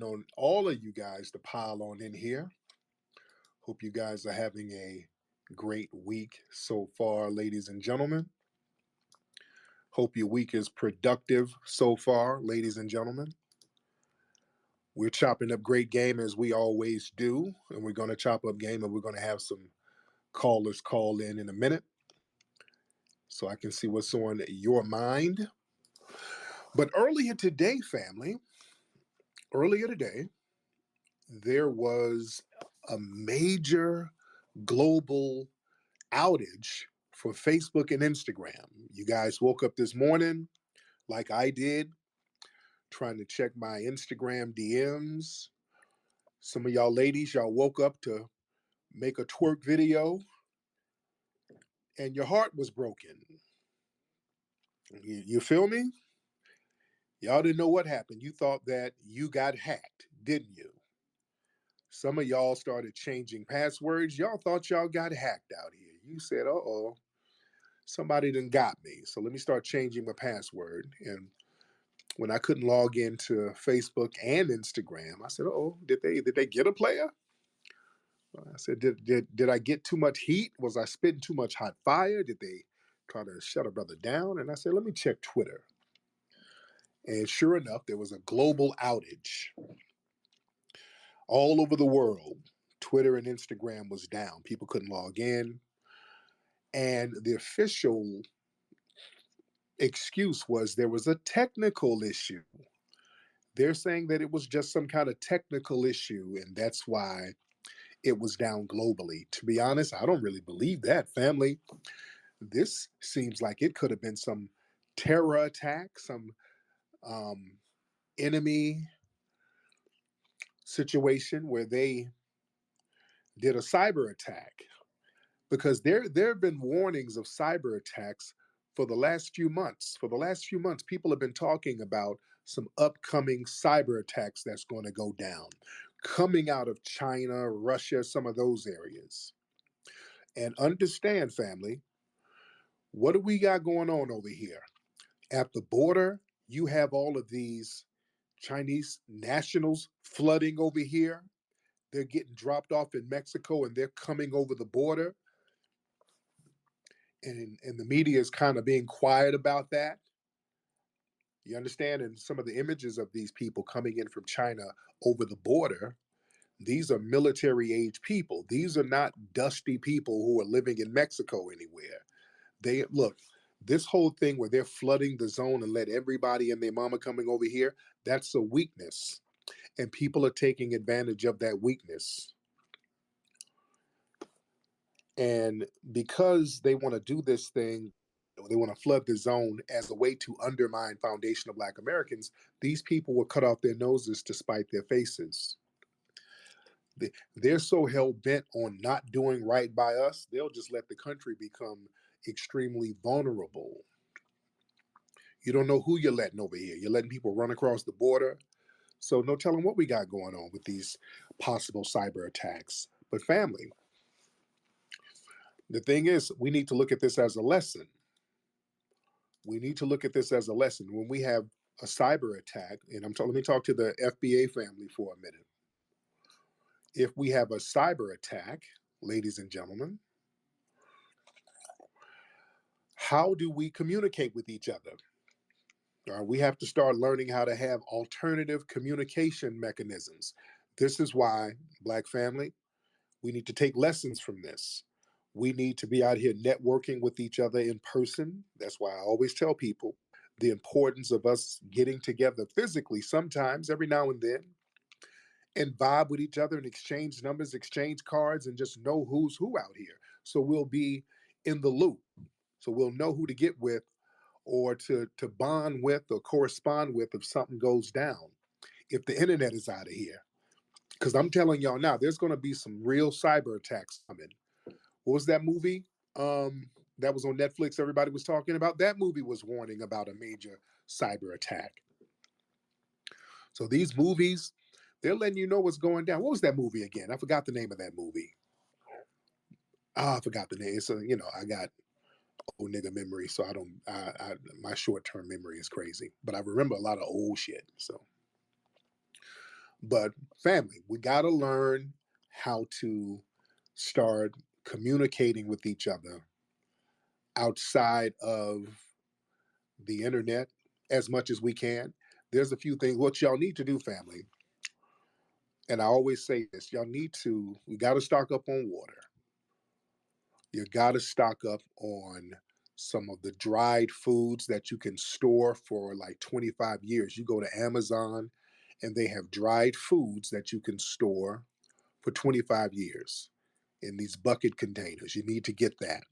On all of you guys to pile on in here. Hope you guys are having a great week so far, ladies and gentlemen. Hope your week is productive so far, ladies and gentlemen. We're chopping up great game as we always do, and we're going to chop up game and we're going to have some callers call in a minute so I can see what's on your mind. But earlier today, family, earlier today, there was a major global outage for Facebook and Instagram. You guys woke up this morning like I did, trying to check my Instagram DMs. Some of y'all ladies, y'all woke up to make a twerk video and your heart was broken. You feel me? Y'all didn't know what happened. You thought that you got hacked, didn't you? Some of y'all started changing passwords. Y'all thought y'all got hacked out here. You said, uh-oh, somebody done got me. So let me start changing my password. And when I couldn't log into Facebook and Instagram, I said, "Oh, did they get a player?" I said, "Did I get too much heat? Was I spitting too much hot fire? Did they try to shut a brother down?" And I said, "Let me check Twitter." And sure enough, there was a global outage all over the world. Twitter and Instagram was down. People couldn't log in, and the official excuse was there was a technical issue. They're saying that it was just some kind of technical issue, and that's why it was down globally. To be honest, I don't really believe that, family. This seems like it could have been some terror attack, some um, enemy situation where they did a cyber attack. Because there have been warnings of cyber attacks for the last few months. For the last few months, people have been talking about some upcoming cyber attacks that's going to go down, coming out of China, Russia, some of those areas. And understand, family, what do we got going on over here? At the border, you have all of these Chinese nationals flooding over here. They're getting dropped off in Mexico and they're coming over the border. And the media is kind of being quiet about that. You understand? And some of the images of these people coming in from China over the border, these are military age people. These are not dusty people who are living in Mexico anywhere. They look, this whole thing where they're flooding the zone and let everybody and their mama coming over here, that's a weakness. And people are taking advantage of that weakness. And because they want to do this thing, they want to flood the zone as a way to undermine foundation of Black Americans, these people will cut off their noses to spite their faces. They're so hell bent on not doing right by us, they'll just let the country become extremely vulnerable. You don't know who you're letting over here. You're letting people run across the border. So no telling what we got going on with these possible cyber attacks. But family, the thing is, we need to look at this as a lesson. We need to look at this as a lesson. When we have a cyber attack, and let me talk to the FBA family for a minute. If we have a cyber attack, ladies and gentlemen, how do we communicate with each other? We have to start learning how to have alternative communication mechanisms. This is why, Black family, we need to take lessons from this. We need to be out here networking with each other in person. That's why I always tell people the importance of us getting together physically sometimes, every now and then, and vibe with each other and exchange numbers, exchange cards, and just know who's who out here. So we'll be in the loop. So we'll know who to get with or to bond with or correspond with if something goes down, if the internet is out of here. Because I'm telling y'all now, there's going to be some real cyber attacks coming. What was that movie that was on Netflix everybody was talking about? That movie was warning about a major cyber attack. So these movies, they're letting you know what's going down. What was that movie again? I forgot the name of that movie. I forgot the name. So, I got old nigga memory, so I don't, my short term memory is crazy. But I remember a lot of old shit. So, But family, we got to learn how to start communicating with each other outside of the internet as much as we can. There's a few things what y'all need to do, family. And I always say this, y'all need to, we got to stock up on water. You got to stock up on some of the dried foods that you can store for like 25 years. You go to Amazon and they have dried foods that you can store for 25 years in these bucket containers. You need to get that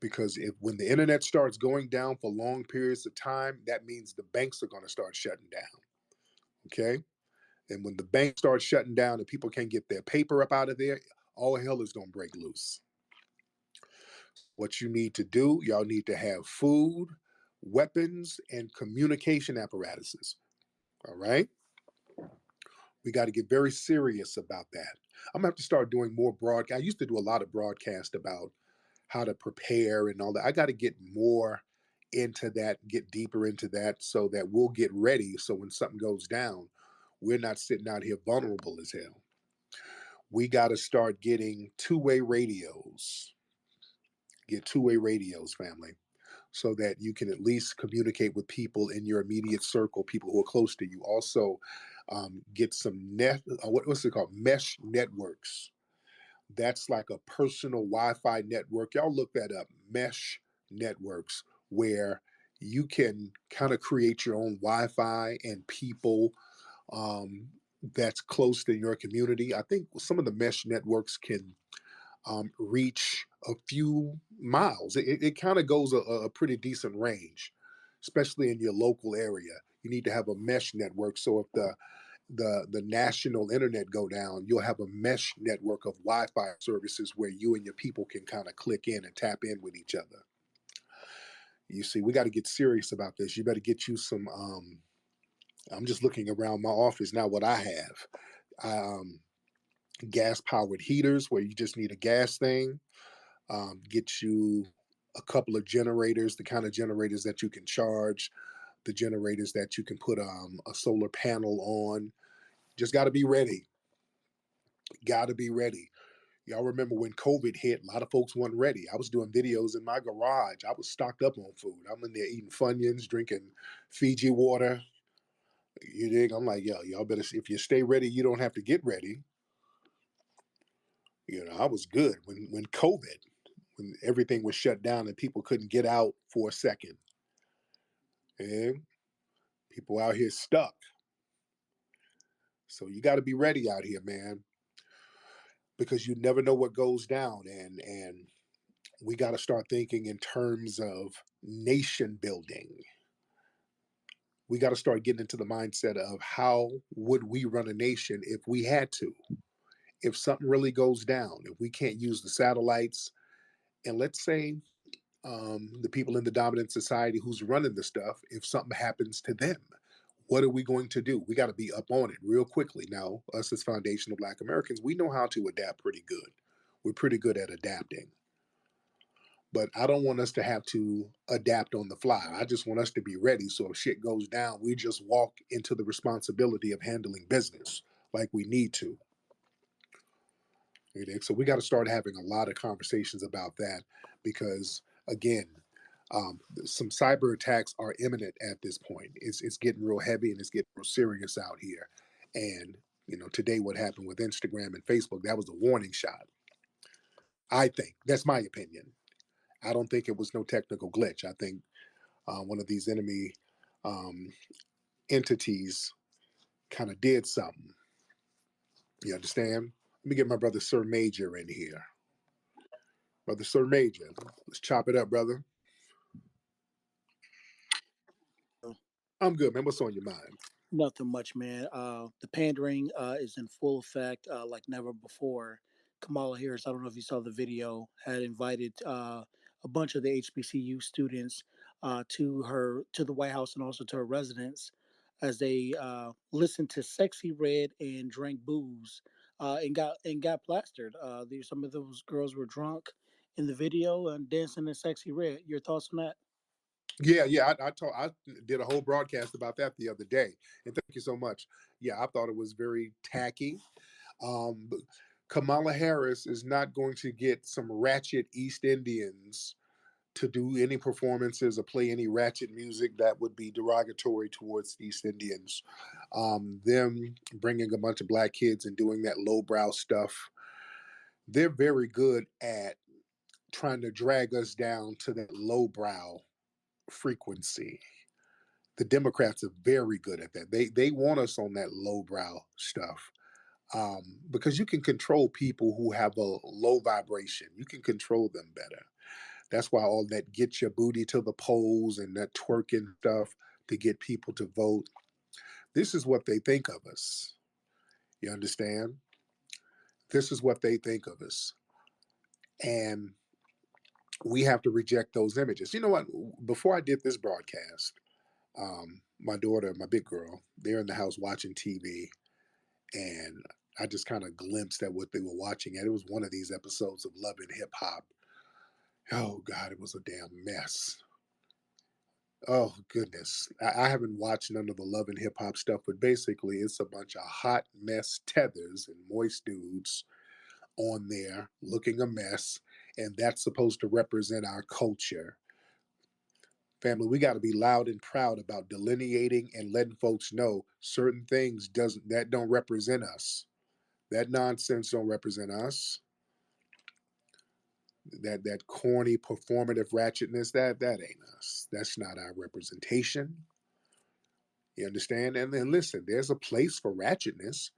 because if when the internet starts going down for long periods of time, that means the banks are going to start shutting down. Okay? And when the banks start shutting down and people can't get their paper up out of there, all hell is going to break loose. What you need to do, y'all need to have food, weapons, and communication apparatuses. All right? We got to get very serious about that. I'm gonna have to start doing more broadcast. I used to do a lot of broadcast about how to prepare and all that. I got to get more into that, get deeper into that so that we'll get ready. So when something goes down, we're not sitting out here vulnerable as hell. We got to start getting two-way radios. Get two-way radios, family, so that you can at least communicate with people in your immediate circle, people who are close to you. Also, get some what's it called? Mesh networks. That's like a personal Wi-Fi network. Y'all look that up. Mesh networks, where you can kind of create your own Wi-Fi and people that's close to your community. I think some of the mesh networks can reach a few miles. It kind of goes a pretty decent range, especially in your local area. You need to have a mesh network. So if the national internet go down, you'll have a mesh network of Wi-Fi services where you and your people can kind of click in and tap in with each other. You see, we got to get serious about this. You better get you some. I'm just looking around my office now. What I have, um, gas powered heaters where you just need a gas thing. Get you a couple of generators, the kind of generators that you can charge, the generators that you can put a solar panel on. Just got to be ready. Got to be ready. Y'all remember when COVID hit, a lot of folks weren't ready. I was doing videos in my garage. I was stocked up on food. I'm in there eating Funyuns, drinking Fiji water. You dig? I'm like, yo, y'all better, if you stay ready, you don't have to get ready. I was good when COVID, when everything was shut down and people couldn't get out for a second. And people out here stuck. So you got to be ready out here, man, because you never know what goes down. And we got to start thinking in terms of nation building. We got to start getting into the mindset of how would we run a nation if we had to, if something really goes down, if we can't use the satellites, and let's say the people in the dominant society who's running the stuff, if something happens to them, what are we going to do? We got to be up on it real quickly. Now, us as foundational Black Americans, we know how to adapt pretty good. We're pretty good at adapting. But I don't want us to have to adapt on the fly. I just want us to be ready. So if shit goes down, we just walk into the responsibility of handling business like we need to. So we got to start having a lot of conversations about that because, again, some cyber attacks are imminent at this point. It's getting real heavy and it's getting real serious out here. And today what happened with Instagram and Facebook, that was a warning shot. I think that's my opinion. I don't think it was no technical glitch. I think one of these enemy um, entities kind of did something. You understand? Let me get my brother Sir Major in here. Brother Sir Major, let's chop it up, brother. I'm good, man. What's on your mind? Nothing much, man. The pandering is in full effect, like never before. Kamala Harris, I don't know if you saw the video, had invited a bunch of the HBCU students to the White House and also to her residence as they listened to Sexy Red and drank booze and got plastered. Some of those girls were drunk in the video and dancing in Sexy Red. Your thoughts on that? Yeah. I did a whole broadcast about that the other day, and thank you so much. Yeah, I thought it was very tacky. But Kamala Harris is not going to get some ratchet East Indians to do any performances or play any ratchet music that would be derogatory towards East Indians. Them bringing a bunch of black kids and doing that lowbrow stuff, they're very good at trying to drag us down to that lowbrow frequency. The Democrats are very good at that. They want us on that lowbrow stuff, because you can control people who have a low vibration. You can control them better. That's why all that get your booty to the polls and that twerking stuff to get people to vote. This is what they think of us. You understand? This is what they think of us. And we have to reject those images. You know what? Before I did this broadcast, my daughter, my big girl, they're in the house watching TV, and I just kind of glimpsed at what they were watching. And it was one of these episodes of Love and Hip Hop. Oh, God, it was a damn mess. Oh goodness, I haven't watched none of the Love and Hip Hop stuff, but basically it's a bunch of hot mess tethers and moist dudes on there looking a mess, and that's supposed to represent our culture. Family, we got to be loud and proud about delineating and letting folks know certain things doesn't that don't represent us. That nonsense don't represent us. That corny performative ratchetness that ain't us. That's not our representation. You understand? And then listen, there's a place for ratchetness.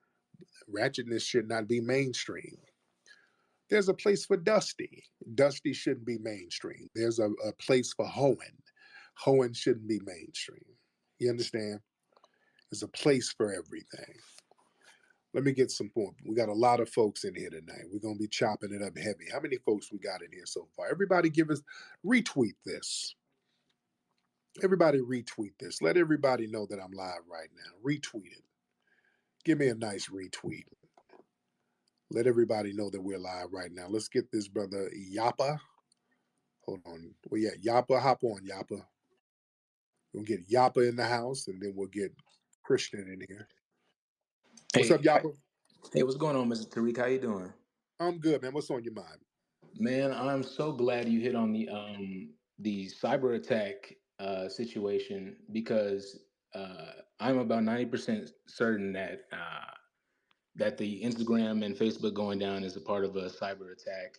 Ratchetness should not be mainstream. There's a place for Dusty. Dusty shouldn't be mainstream. There's a place for Hohen. Hohen shouldn't be mainstream. You understand? There's a place for everything. Let me get some more. We got a lot of folks in here tonight. We're gonna be chopping it up heavy. How many folks we got in here so far? Everybody give us retweet this. Everybody retweet this. Let everybody know that I'm live right now. Retweet it. Give me a nice retweet. Let everybody know that we're live right now. Let's get this brother Yappa. Hold on. Well, yeah, Yappa, hop on, Yappa. We'll get Yappa in the house, and then we'll get Christian in here. What's up, Hey, Yappa? hey, what's going on, Mr. Tariq? How you doing? I'm good, man. What's on your mind? Man, I'm so glad you hit on the cyber attack situation because I'm about 90% certain that that the Instagram and Facebook going down is a part of a cyber attack.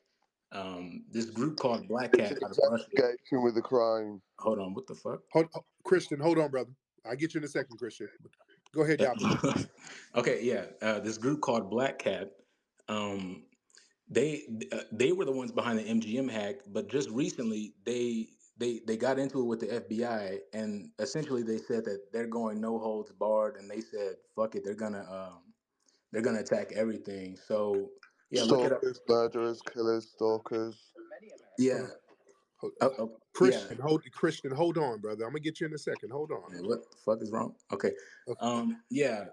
This group called Black It's Cat an out of Russia. investigation with a crime. Hold on, what the fuck? Christian, hold on, brother. I'll get you in a second, Christian. Go ahead, Yappa. Okay, yeah, this group called Black Cat. Um, they were the ones behind the MGM hack, but just recently they got into it with the FBI, and essentially they said that they're going no holds barred, and they said fuck it, they're gonna attack everything. So yeah, look it up. Stalkers, murderers, killers, stalkers. Hold Yeah, on. Hold- yeah. Christian, hold on, brother. I'm gonna get you in a second. Hold on. Man, what the fuck is wrong? Okay, Okay. yeah.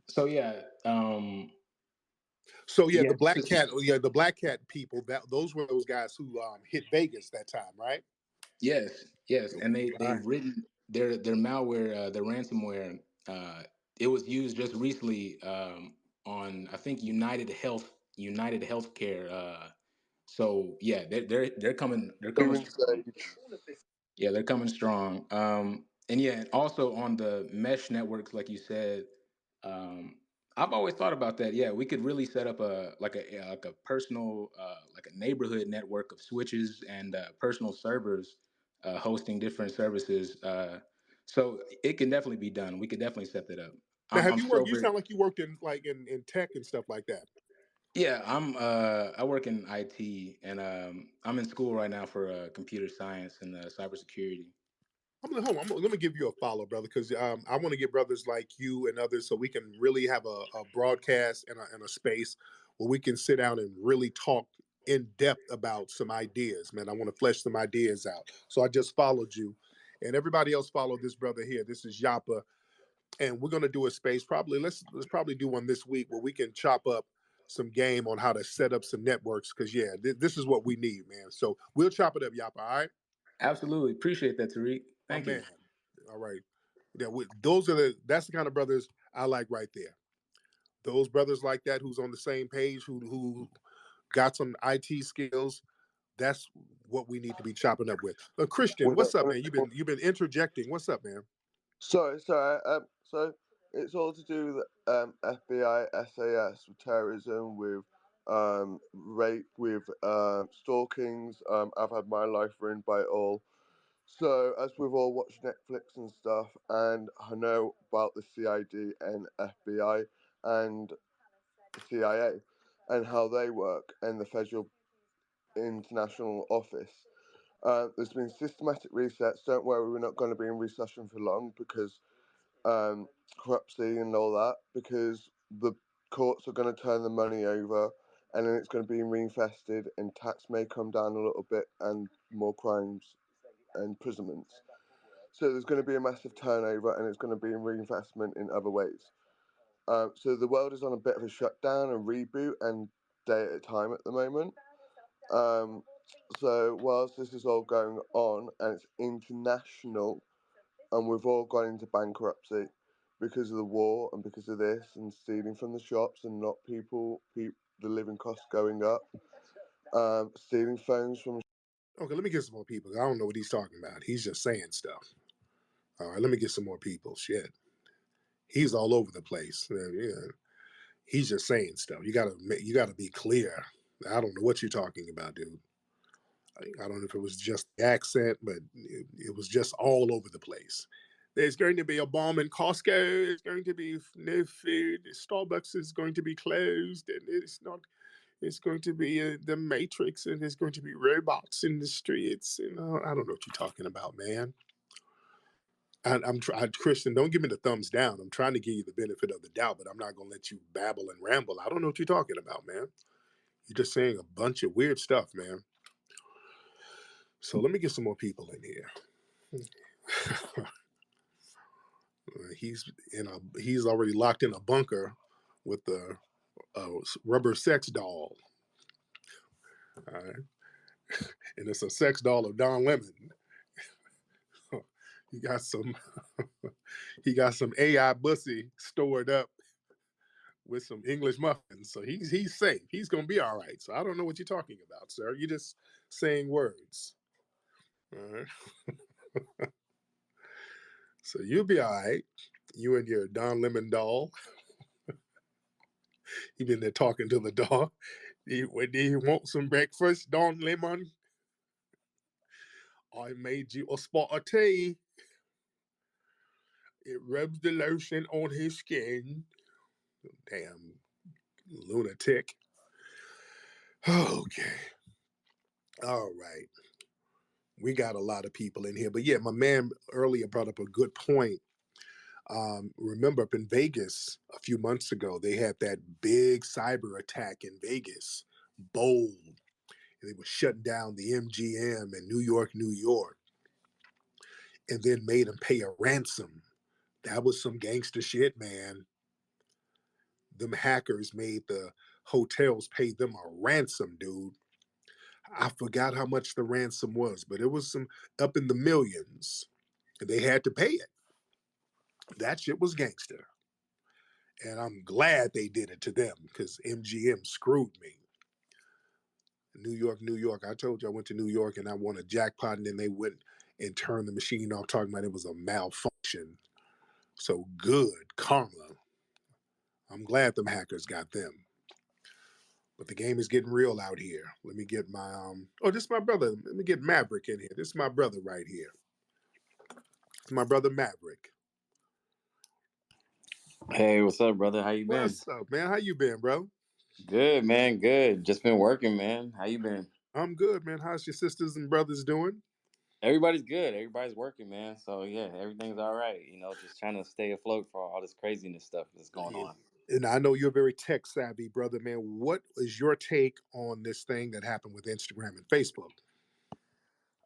So yeah, So yeah, yeah. This is the black cat people. Those were those guys who hit Vegas that time, right? Yes, yes, and All they've right. written their malware, their ransomware. It was used just recently on I think United Healthcare. So yeah, they're coming Even strong. Sage. Yeah, they're coming strong. And yeah, and also on the mesh networks, like you said, um, I've always thought about that. Yeah, we could really set up a personal like a neighborhood network of switches and personal servers hosting different services. So it can definitely be done. We could definitely set that up. Now, have I'm you so worked? You very sound like you worked in in tech and stuff like that. yeah. I work in IT and I'm in school right now for computer science and cybersecurity. Hold on. Let me give you a follow, brother, because I want to get brothers like you and others so we can really have a broadcast and a space where we can sit down and really talk in depth about some ideas, man. I want to flesh some ideas out. So I just followed you, and everybody else followed this brother here. This is Yappa, and we're gonna do a space. Probably let's probably do one this week where we can chop up some game on how to set up some networks. Because yeah, this is what we need, man. So we'll chop it up, Yappa. All right. Absolutely appreciate that, Tariq. my Thank you. man. All right. That's the kind of brothers I like right there. Those brothers like that who's on the same page, who got some IT skills. That's what we need to be chopping up with. Christian, We're not what's up, gonna man? You've been interjecting. What's up, man? Sorry. So it's all to do with FBI, SAS, with terrorism, with rape, with stalkings. I've had my life ruined by it all. So as we've all watched Netflix and stuff, and I know about the CID and FBI and CIA and how they work, and the Federal International Office. There's been systematic resets. Don't worry, we're not going to be in recession for long because corruption and all that, because the courts are going to turn the money over and then it's going to be reinvested and tax may come down a little bit and more crimes and imprisonments. So there's going to be a massive turnover and it's going to be a reinvestment in other ways. So the world is on a bit of a shutdown and reboot and day at a time at the moment. Um, so whilst this is all going on and it's international, and we've all gone into bankruptcy because of the war and because of this and stealing from the shops and not the living costs going up, stealing phones from. Okay, let me get some more people. I don't know what he's talking about. He's just saying stuff. All right, let me get some more people. Shit, he's all over the place. Yeah, he's just saying stuff. You gotta be clear. I don't know what you're talking about, dude. I don't know if it was just the accent, but it was just all over the place. There's going to be a bomb in Costco. There's going to be no food. Starbucks is going to be closed, and it's not. It's going to be the Matrix, and there's going to be robots in the streets. I don't know what you're talking about, man. Christian. Don't give me the thumbs down. I'm trying to give you the benefit of the doubt, but I'm not going to let you babble and ramble. I don't know what you're talking about, man. You're just saying a bunch of weird stuff, man. So let me get some more people in here. He's already locked in a bunker with the rubber sex doll. All right. And it's a sex doll of Don Lemon. he got some he got some AI bussy stored up with some English muffins. So he's safe. He's gonna be all right. So I don't know what you're talking about, sir. You're just saying words. All right. So you'll be all right. You and your Don Lemon doll. You've been there talking to the doll. When do you want some breakfast, Don Lemon? I made you a spot of tea. It rubs the lotion on his skin. Damn lunatic. Okay. All right. We got a lot of people in here. But yeah, my man earlier brought up a good point. Remember up in Vegas a few months ago, they had that big cyber attack in Vegas. Bold. And they were shutting down the MGM in New York, New York, and then made them pay a ransom. That was some gangster shit, man. Them hackers made the hotels pay them a ransom, dude. I forgot how much the ransom was, but it was some up in the millions. And they had to pay it. That shit was gangster. And I'm glad they did it to them because MGM screwed me. New York, New York. I told you I went to New York and I won a jackpot, and then they went and turned the machine off, talking about it was a malfunction. So good karma. I'm glad them hackers got them. But the game is getting real out here. Let me get my this is my brother. Let me get Maverick in here. This is my brother right here. It's my brother Maverick. Hey, what's up, brother? How you been? What's up, man? How you been, bro? Good, man. Good. Just been working, man. How you been? I'm good, man. How's your sisters and brothers doing? Everybody's good. Everybody's working, man. So yeah, everything's all right. Just trying to stay afloat for all this craziness stuff that's going Yeah. on. And I know you're very tech savvy, brother, man. What is your take on this thing that happened with Instagram and Facebook?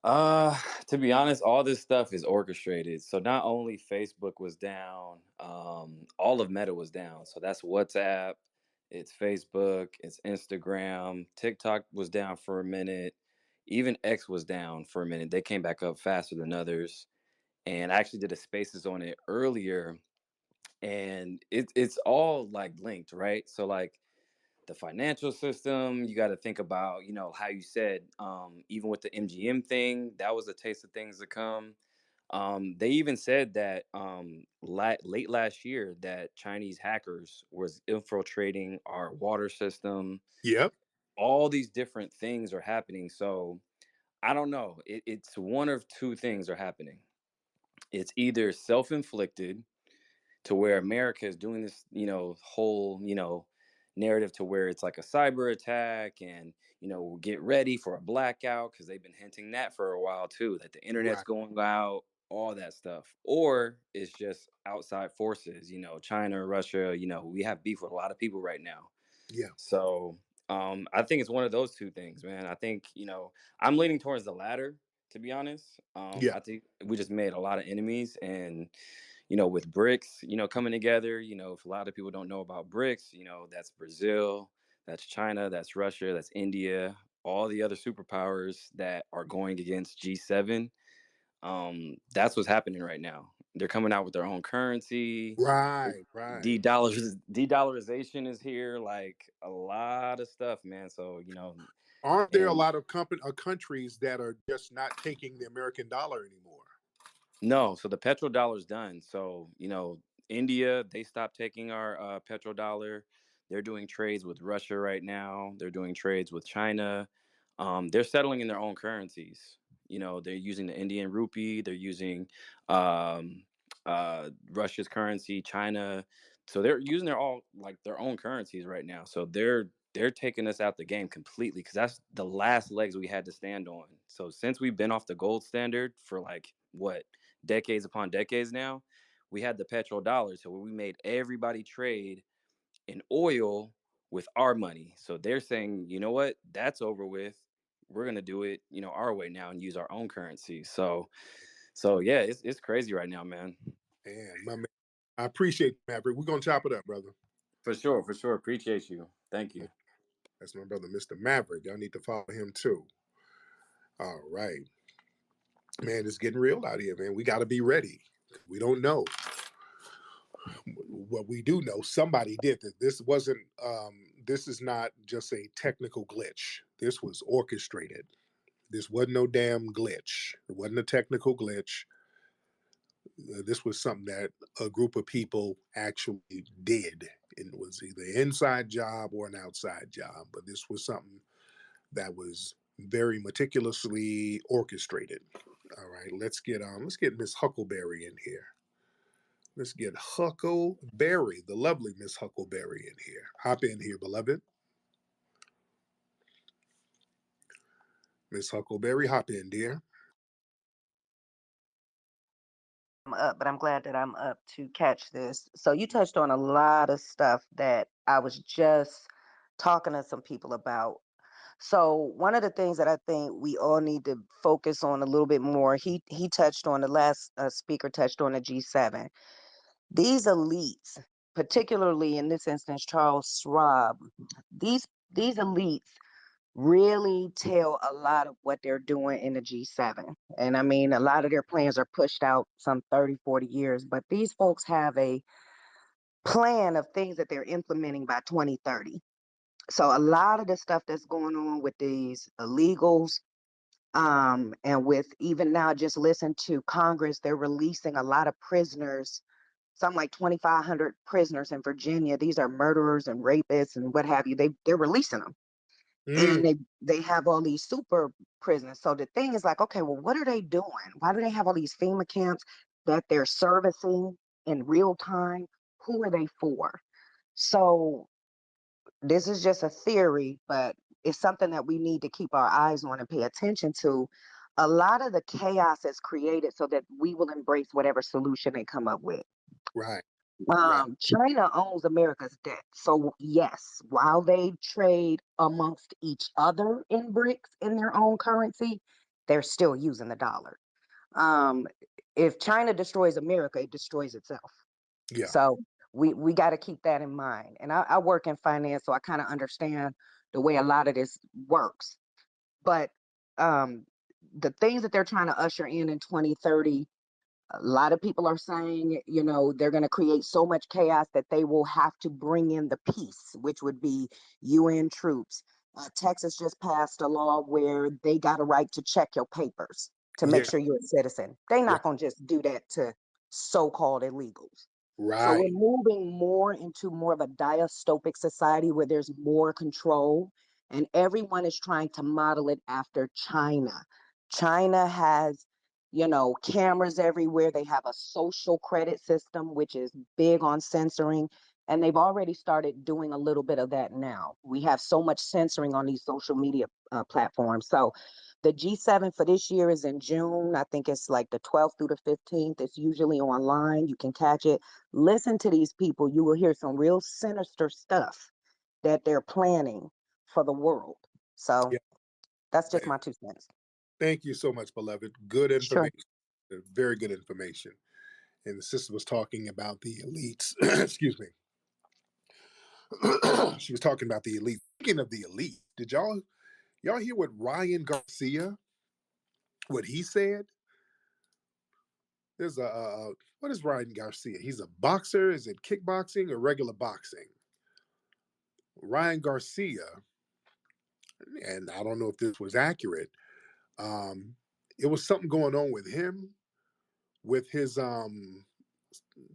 Uh, to be honest, all this stuff is orchestrated. So not only Facebook was down, all of Meta was down. So that's WhatsApp, it's Facebook, it's Instagram, TikTok was down for a minute, even X was down for a minute. They came back up faster than others. And I actually did a spaces on it earlier, and it's all like linked, right? So like the financial system, you got to think about, how you said, even with the MGM thing, that was a taste of things to come. They even said that late last year that Chinese hackers was infiltrating our water system. Yep. All these different things are happening. So I don't know. It's one of two things are happening. It's either self-inflicted, to where America is doing this, whole, narrative to where it's like a cyber attack, and get ready for a blackout, because they've been hinting that for a while too, that the internet's Right. going out, all that stuff. Or it's just outside forces, China, Russia, we have beef with a lot of people right now. Yeah. So I think it's one of those two things, man. I think, I'm leaning towards the latter, to be honest. Yeah. I think we just made a lot of enemies, and with BRICS, coming together, if a lot of people don't know about BRICS, that's Brazil, that's China, that's Russia, that's India, all the other superpowers that are going against G7. That's what's happening right now. They're coming out with their own currency. Right. Right. De-dollarization is here, like a lot of stuff, man. So, Aren't there a and lot of countries that are just not taking the American dollar anymore? no, so the petrodollar's done. So, India, they stopped taking our petrodollar. They're doing trades with Russia right now. They're doing trades with China. They're settling in their own currencies. They're using the Indian rupee. They're using um, Russia's currency, China. So they're using their own currencies right now. So they're taking us out the game completely, because that's the last legs we had to stand on. So since we've been off the gold standard for like what, decades upon decades now, we had the petrodollar. So we made everybody trade in oil with our money. So they're saying, you know what, that's over with. We're gonna do it, our way now, and use our own currency. So yeah, it's crazy right now, man. And my man, I appreciate you, Maverick. We're gonna chop it up, brother. For sure, for sure. Appreciate you. Thank you. That's my brother, Mr. Maverick. Y'all need to follow him too. All right. Man, it's getting real out here, man. We got to be ready. We don't know. What we do know, somebody did this. This wasn't, this is not just a technical glitch. This was orchestrated. This wasn't no damn glitch. It wasn't a technical glitch. This was something that a group of people actually did. It was either an inside job or an outside job, but this was something that was very meticulously orchestrated. All right, let's get Miss Huckleberry in here. Let's get Huckleberry, the lovely Miss Huckleberry, in here. Hop in here, beloved. Miss Huckleberry, hop in, dear. I'm up, but I'm glad that I'm up to catch this. So you touched on a lot of stuff that I was just talking to some people about. So one of the things that I think we all need to focus on a little bit more, he touched on, the last speaker touched on the G7. These elites, particularly in this instance, Charles Schwab, these elites really tell a lot of what they're doing in the G7. And I mean, a lot of their plans are pushed out some 30, 40 years, but these folks have a plan of things that they're implementing by 2030. So a lot of the stuff that's going on with these illegals, and with even now, just listen to Congress, they're releasing a lot of prisoners, something like 2,500 prisoners in Virginia. These are murderers and rapists and what have you. They're releasing them. Mm, And they have all these super prisons. So the thing is like, okay, well, what are they doing? Why do they have all these FEMA camps that they're servicing in real time? Who are they for? So this is just a theory, but it's something that we need to keep our eyes on and pay attention to. A lot of the chaos is created so that we will embrace whatever solution they come up with. right, right, China owns America's debt. So yes, while they trade amongst each other in BRICS in their own currency, they're still using the dollar. Um, if China destroys America, it destroys itself. yeah, So we got to keep that in mind. And I work in finance, so I kind of understand the way a lot of this works. But um, the things that they're trying to usher in 2030, A lot of people are saying, they're going to create so much chaos that they will have to bring in the peace, which would be UN troops. Texas just passed a law where they got a right to check your papers to make Yeah. sure you're a citizen. They're Right. not going to just do that to so-called illegals. So we're Right. moving more into more of a dystopic society where there's more control, and everyone is trying to model it after China. China has, cameras everywhere. They have a social credit system, which is big on censoring. And they've already started doing a little bit of that now. We have so much censoring on these social media platforms. So the G7 for this year is in June. I think it's like the 12th through the 15th. It's usually online. You can catch it. Listen to these people. You will hear some real sinister stuff that they're planning for the world. So Yeah. that's just my 2 cents. Thank you so much, beloved. Good Sure. information. Very good information. And the sister was talking about the elites. Excuse me. She was talking about the elite. Speaking of the elite, did y'all hear what Ryan Garcia, what he said? There's what is Ryan Garcia? He's a boxer. Is it kickboxing or regular boxing? Ryan Garcia, and I don't know if this was accurate. Um, it was something going on with him, with his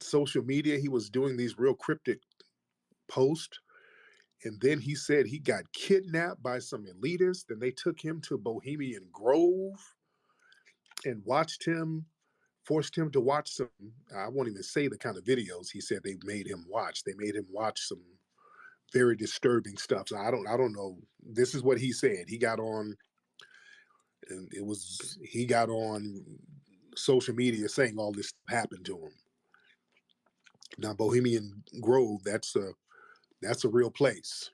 social media. He was doing these real cryptic posts. And then he said he got kidnapped by some elitists, and they took him to Bohemian Grove and forced him to watch some. I won't even say the kind of videos he said they made him watch. They made him watch some very disturbing stuff. So I don't know. This is what he said. He got on, and he got on social media saying all this happened to him. Now, Bohemian Grove, that's a real place.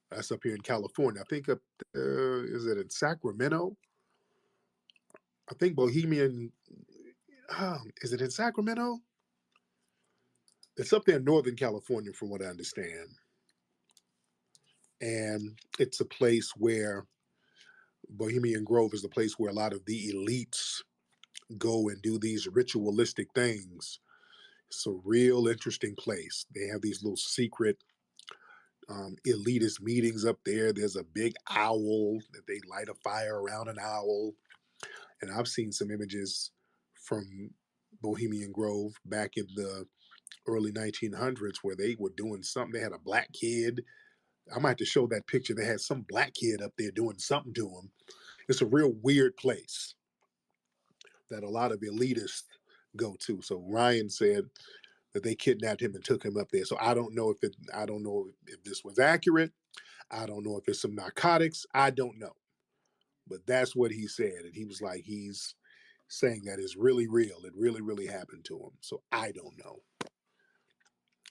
That's up here in California. I think is it in Sacramento? I think Bohemian. Is it in Sacramento? It's up there in Northern California, from what I understand. And it's a place where Bohemian Grove is the place where a lot of the elites go and do these ritualistic things. It's a real interesting place. They have these little secret elitist meetings up there. There's a big owl that they light a fire around an owl. And I've seen some images from Bohemian Grove back in the early 1900s where they were doing something. They had a black kid. I might have to show that picture. They had some black kid up there doing something to him. It's a real weird place that a lot of elitists go to. So Ryan said that they kidnapped him and took him up there. So I don't know if this was accurate. I don't know if it's some narcotics. I don't know. But that's what he said. And he was like, he's saying that is really real. It really, really happened to him. So I don't know.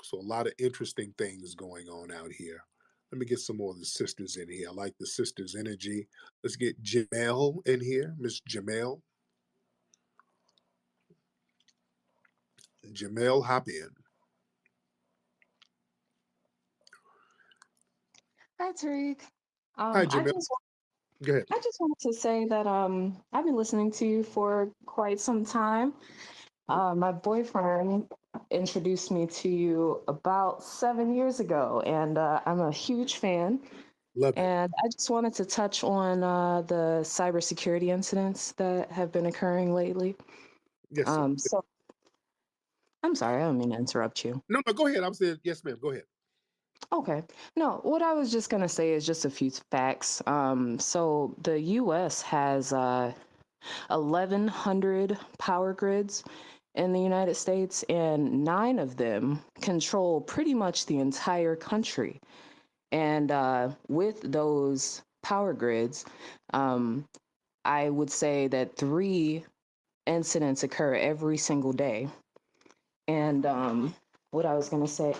So a lot of interesting things going on out here. Let me get some more of the sisters in here. I like the sisters' energy. Let's get Jamel in here. Miss Jamel. Jamel, hop in. Hi, Tariq. Hi, Um, I Jamel. just Go ahead. I just wanted to say that I've been listening to you for quite some time. My boyfriend introduced me to you about 7 years ago, and I'm a huge fan. Love it. And I just wanted to touch on the cybersecurity incidents that have been occurring lately. Yes, sir. So I'm sorry, I don't mean to interrupt you. No, no, go ahead. I'm saying yes, ma'am. Go ahead. Okay. No, what I was just gonna say is just a few facts. So the U.S. has 1,100 power grids in the United States, and 9 of them control pretty much the entire country. And with those power grids, um, I would say that 3 incidents occur every single day. And what I was going to say,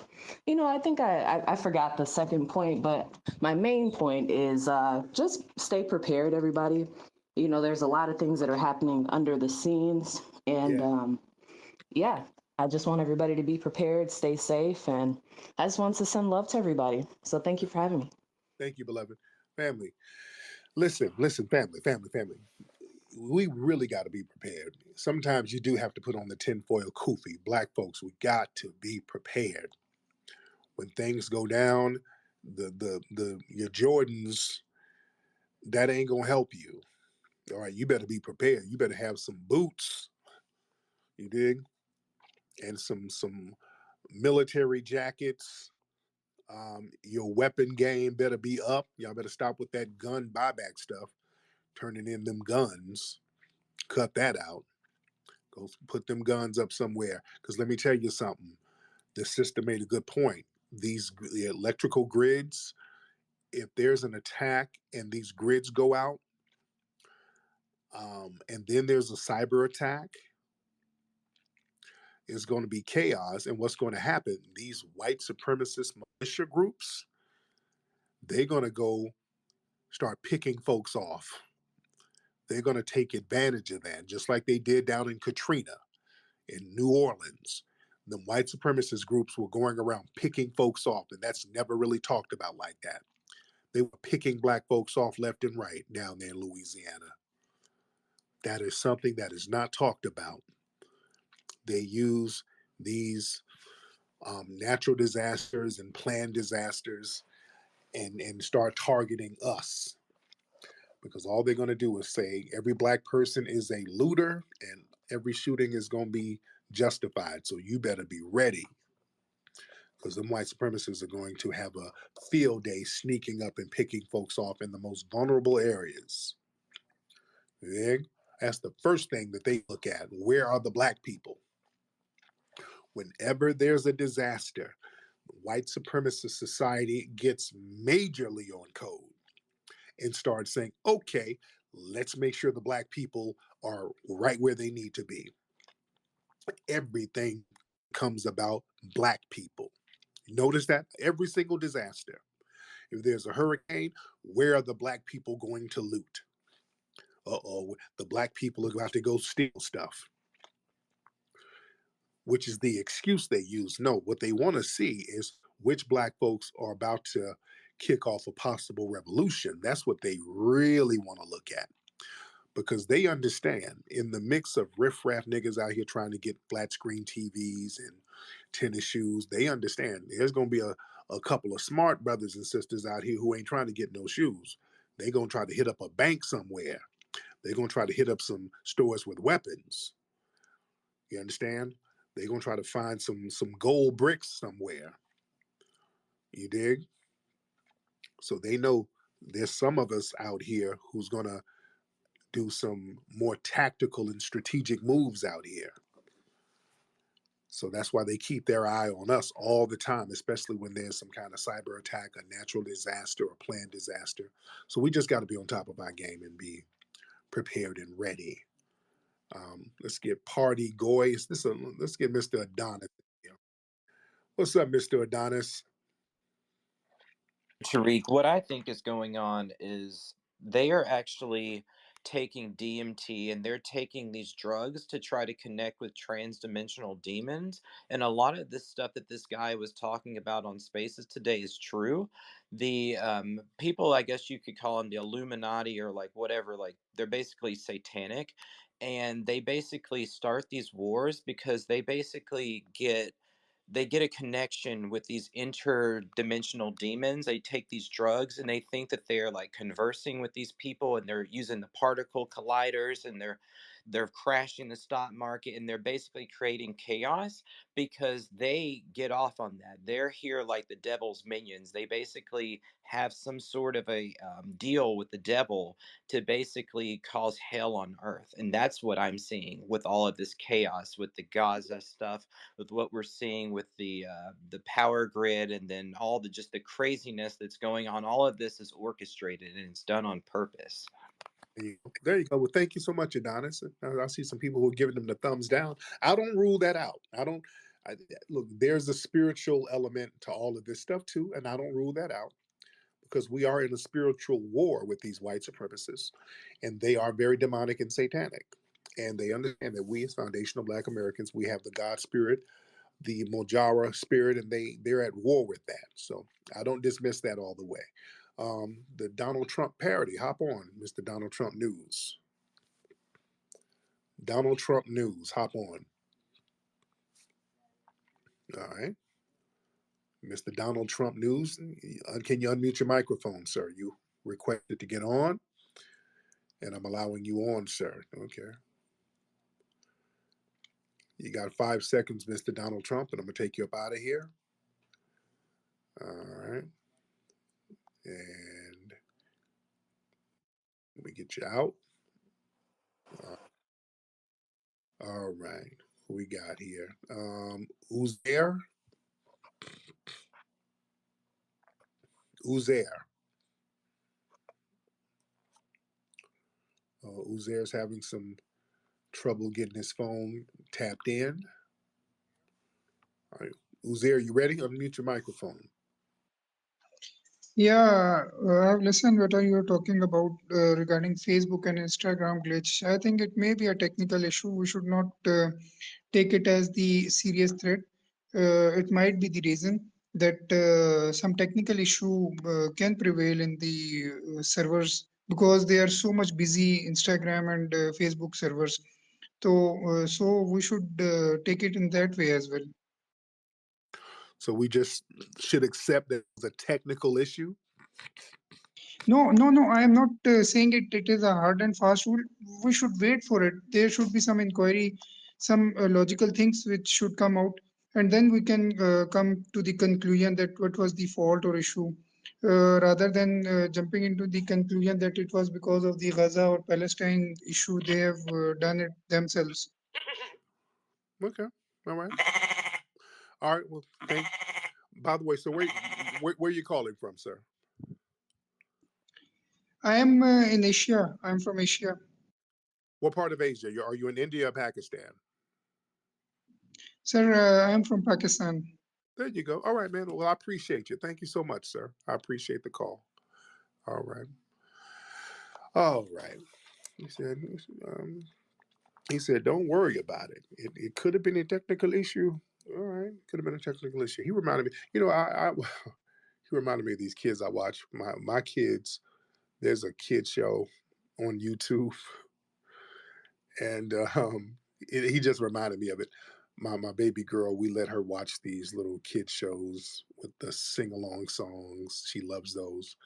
I think I forgot the second point, but my main point is just stay prepared, everybody. There's a lot of things that are happening under the scenes. And Yeah. yeah, I just want everybody to be prepared, stay safe. And I just want to send love to everybody. So thank you for having me. Thank you, beloved. Family. Listen, family. we really got to be prepared. Sometimes you do have to put on the tinfoil kufi. Black folks, we got to be prepared. When things go down, the your Jordans, that ain't gonna help you. All right, you better be prepared. You better have some boots, you dig, and some military jackets. Your weapon game better be up. Y'all better stop with that gun buyback stuff, turning in them guns. Cut that out. Go put them guns up somewhere. Because let me tell you something. The sister made a good point. These electrical grids, if there's an attack and these grids go out, and then there's a cyber attack, it's going to be chaos. And what's going to happen? These white supremacist militia groups, they're going to go start picking folks off. They're going to take advantage of that, just like they did down in Katrina in New Orleans. The white supremacist groups were going around picking folks off, and that's never really talked about like that. They were picking black folks off left and right down there in Louisiana. That is something that is not talked about. They use these natural disasters and planned disasters and start targeting us, because all they're going to do is say every black person is a looter and every shooting is going to be justified. So you better be ready, because them white supremacists are going to have a field day sneaking up and picking folks off in the most vulnerable areas. Yeah? That's the first thing that they look at. Where are the black people? Whenever there's a disaster, white supremacist society gets majorly on code and starts saying, okay, let's make sure the black people are right where they need to be. Everything comes about black people. Notice that every single disaster. If there's a hurricane, where are the black people going to loot? Uh-oh, the black people are about to go steal stuff, which is the excuse they use. No, what they want to see is which black folks are about to kick off a possible revolution. That's what they really want to look at, because they understand in the mix of riffraff niggas out here trying to get flat screen TVs and tennis shoes, they understand there's going to be a couple of smart brothers and sisters out here who ain't trying to get no shoes. They're going to try to hit up a bank somewhere. They're going to try to hit up some stores with weapons. You understand? They're going to try to find some gold bricks somewhere. You dig? So they know there's some of us out here who's going to do some more tactical and strategic moves out here. So that's why they keep their eye on us all the time, especially when there's some kind of cyber attack, a natural disaster, or planned disaster. So we just got to be on top of our game and be prepared and ready. Let's get Party Goy. Let's get Mr. Adonis here. What's up, Mr. Adonis? Tariq, what I think is going on is they are actually taking DMT and they're taking these drugs to try to connect with transdimensional demons. And a lot of this stuff that this guy was talking about on Spaces today is true. The people, I guess you could call them the Illuminati or like whatever, like they're basically satanic. And they basically start these wars because they get a connection with these interdimensional demons. They take these drugs and they think that they're like conversing with these people, and they're using the particle colliders, and they're crashing the stock market, and they're basically creating chaos because they get off on that. They're here like the devil's minions. They basically have some sort of a deal with the devil to basically cause hell on earth. And that's what I'm seeing with all of this chaos, with the Gaza stuff, with what we're seeing with the power grid, and then all the just the craziness that's going on. All of this is orchestrated and it's done on purpose. There you go. Well, thank you so much, Adonis. I see some people who are giving them the thumbs down. I don't rule that out. Look, there's a spiritual element to all of this stuff too, and I don't rule that out, because we are in a spiritual war with these white supremacists, and they are very demonic and satanic. And they understand that we as foundational Black Americans, we have the God spirit, the Mojara spirit, and they're at war with that. So I don't dismiss that all the way. The Donald Trump parody, hop on, Mr. Donald Trump News. Donald Trump news. Hop on. All right. Mr. Donald Trump news. Can you unmute your microphone, sir? You requested to get on, and I'm allowing you on, sir. Okay. You got 5 seconds, Mr. Donald Trump, and I'm going to take you up out of here. All right. And let me get you out. All right. Who we got here? Who's there? Uzair. Uzair's having some trouble getting his phone tapped in. All right. Uzair, you ready? Unmute your microphone. Yeah, I've listened what are you talking about regarding Facebook and Instagram glitch. I think it may be a technical issue. We should not take it as the serious threat. It might be the reason that some technical issue can prevail in the servers because they are so much busy, Instagram and Facebook servers. So we should take it in that way as well. So we just should accept that it's a technical issue. No. I am not saying it is a hard and fast rule. We should wait for it. There should be some inquiry, some logical things which should come out, and then we can come to the conclusion that what was the fault or issue, rather than jumping into the conclusion that it was because of the Gaza or Palestine issue. They have done it themselves. Okay. All right. All right. Well, thanks. By the way, so where are you calling from, sir? I am in Asia. I am from Asia. What part of Asia? Are you in India or Pakistan? Sir, I am from Pakistan. There you go. All right, man. Well, I appreciate you. Thank you so much, sir. I appreciate the call. All right. All right. He said, um, he said, don't worry about it. It could have been a technical issue. All right. Could have been a technical issue. He reminded me, he reminded me of these kids I watch. My kids, there's a kid show on YouTube, and he just reminded me of it. My baby girl, we let her watch these little kid shows with the sing along songs. She loves those.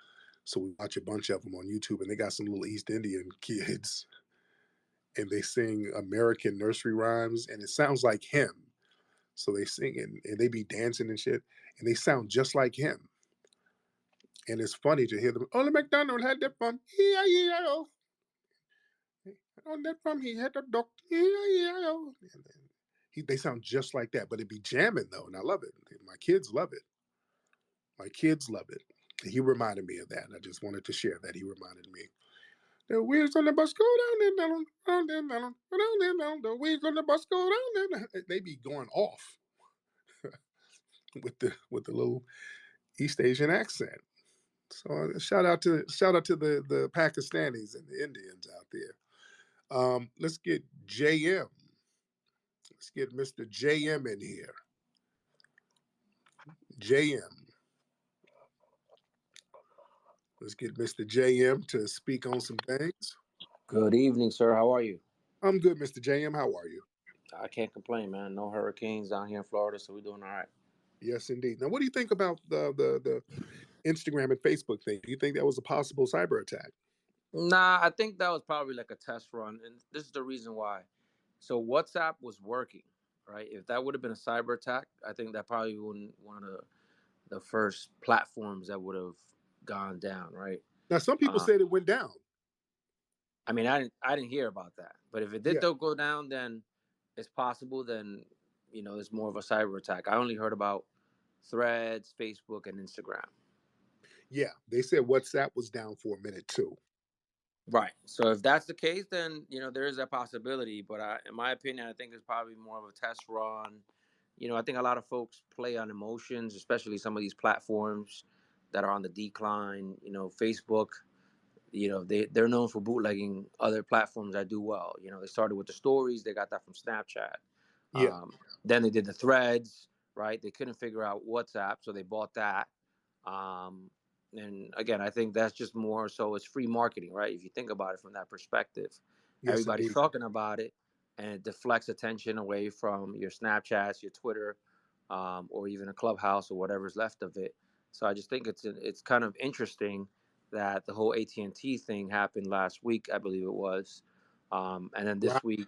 So we watch a bunch of them on YouTube, and they got some little East Indian kids, and they sing American nursery rhymes, and it sounds like him. So they sing and they be dancing and shit, and they sound just like him. And it's funny to hear them. Only McDonald had that from E-I-E-I-O. On that from he had a dog. E-I-E-I-O. They sound just like that, but it be jamming though, and I love it. My kids love it. My kids love it. He reminded me of that, and I just wanted to share that. He reminded me. The wheels on the bus go down and down, down and down, down and down. The wheels on the bus go down and down. They be going off with the little East Asian accent. So shout out to the Pakistanis and the Indians out there. Let's get JM. Let's get Mr. JM in here. JM. Let's get Mr. JM to speak on some things. Good evening, sir. How are you? I'm good, Mr. JM. How are you? I can't complain, man. No hurricanes down here in Florida, so we're doing all right. Yes, indeed. Now, what do you think about the Instagram and Facebook thing? Do you think that was a possible cyber attack? Nah, I think that was probably like a test run, and this is the reason why. So WhatsApp was working, right? If that would have been a cyber attack, I think that probably wouldn't one of the first platforms that would have gone down, right? Now, some people said it went down. I mean, I didn't hear about that, but if it did go down, then it's possible. Then it's more of a cyber attack. I only heard about Threads, Facebook, and Instagram. Yeah, they said WhatsApp was down for a minute too. Right. So if that's the case, then there is that possibility. But in my opinion, I think it's probably more of a test run. I think a lot of folks play on emotions, especially some of these platforms that are on the decline. Facebook. They're known for bootlegging other platforms that do well. They started with the stories. They got that from Snapchat. Yeah. Then they did the threads. Right. They couldn't figure out WhatsApp, so they bought that. And again, I think that's just more so it's free marketing, right? If you think about it from that perspective, Yes, everybody's indeed. talking about it. and it deflects attention away from your Snapchats, your Twitter, or even a Clubhouse or whatever's left of it. So I just think it's kind of interesting that the whole AT&T thing happened last week, I believe it was, and then this Right, week,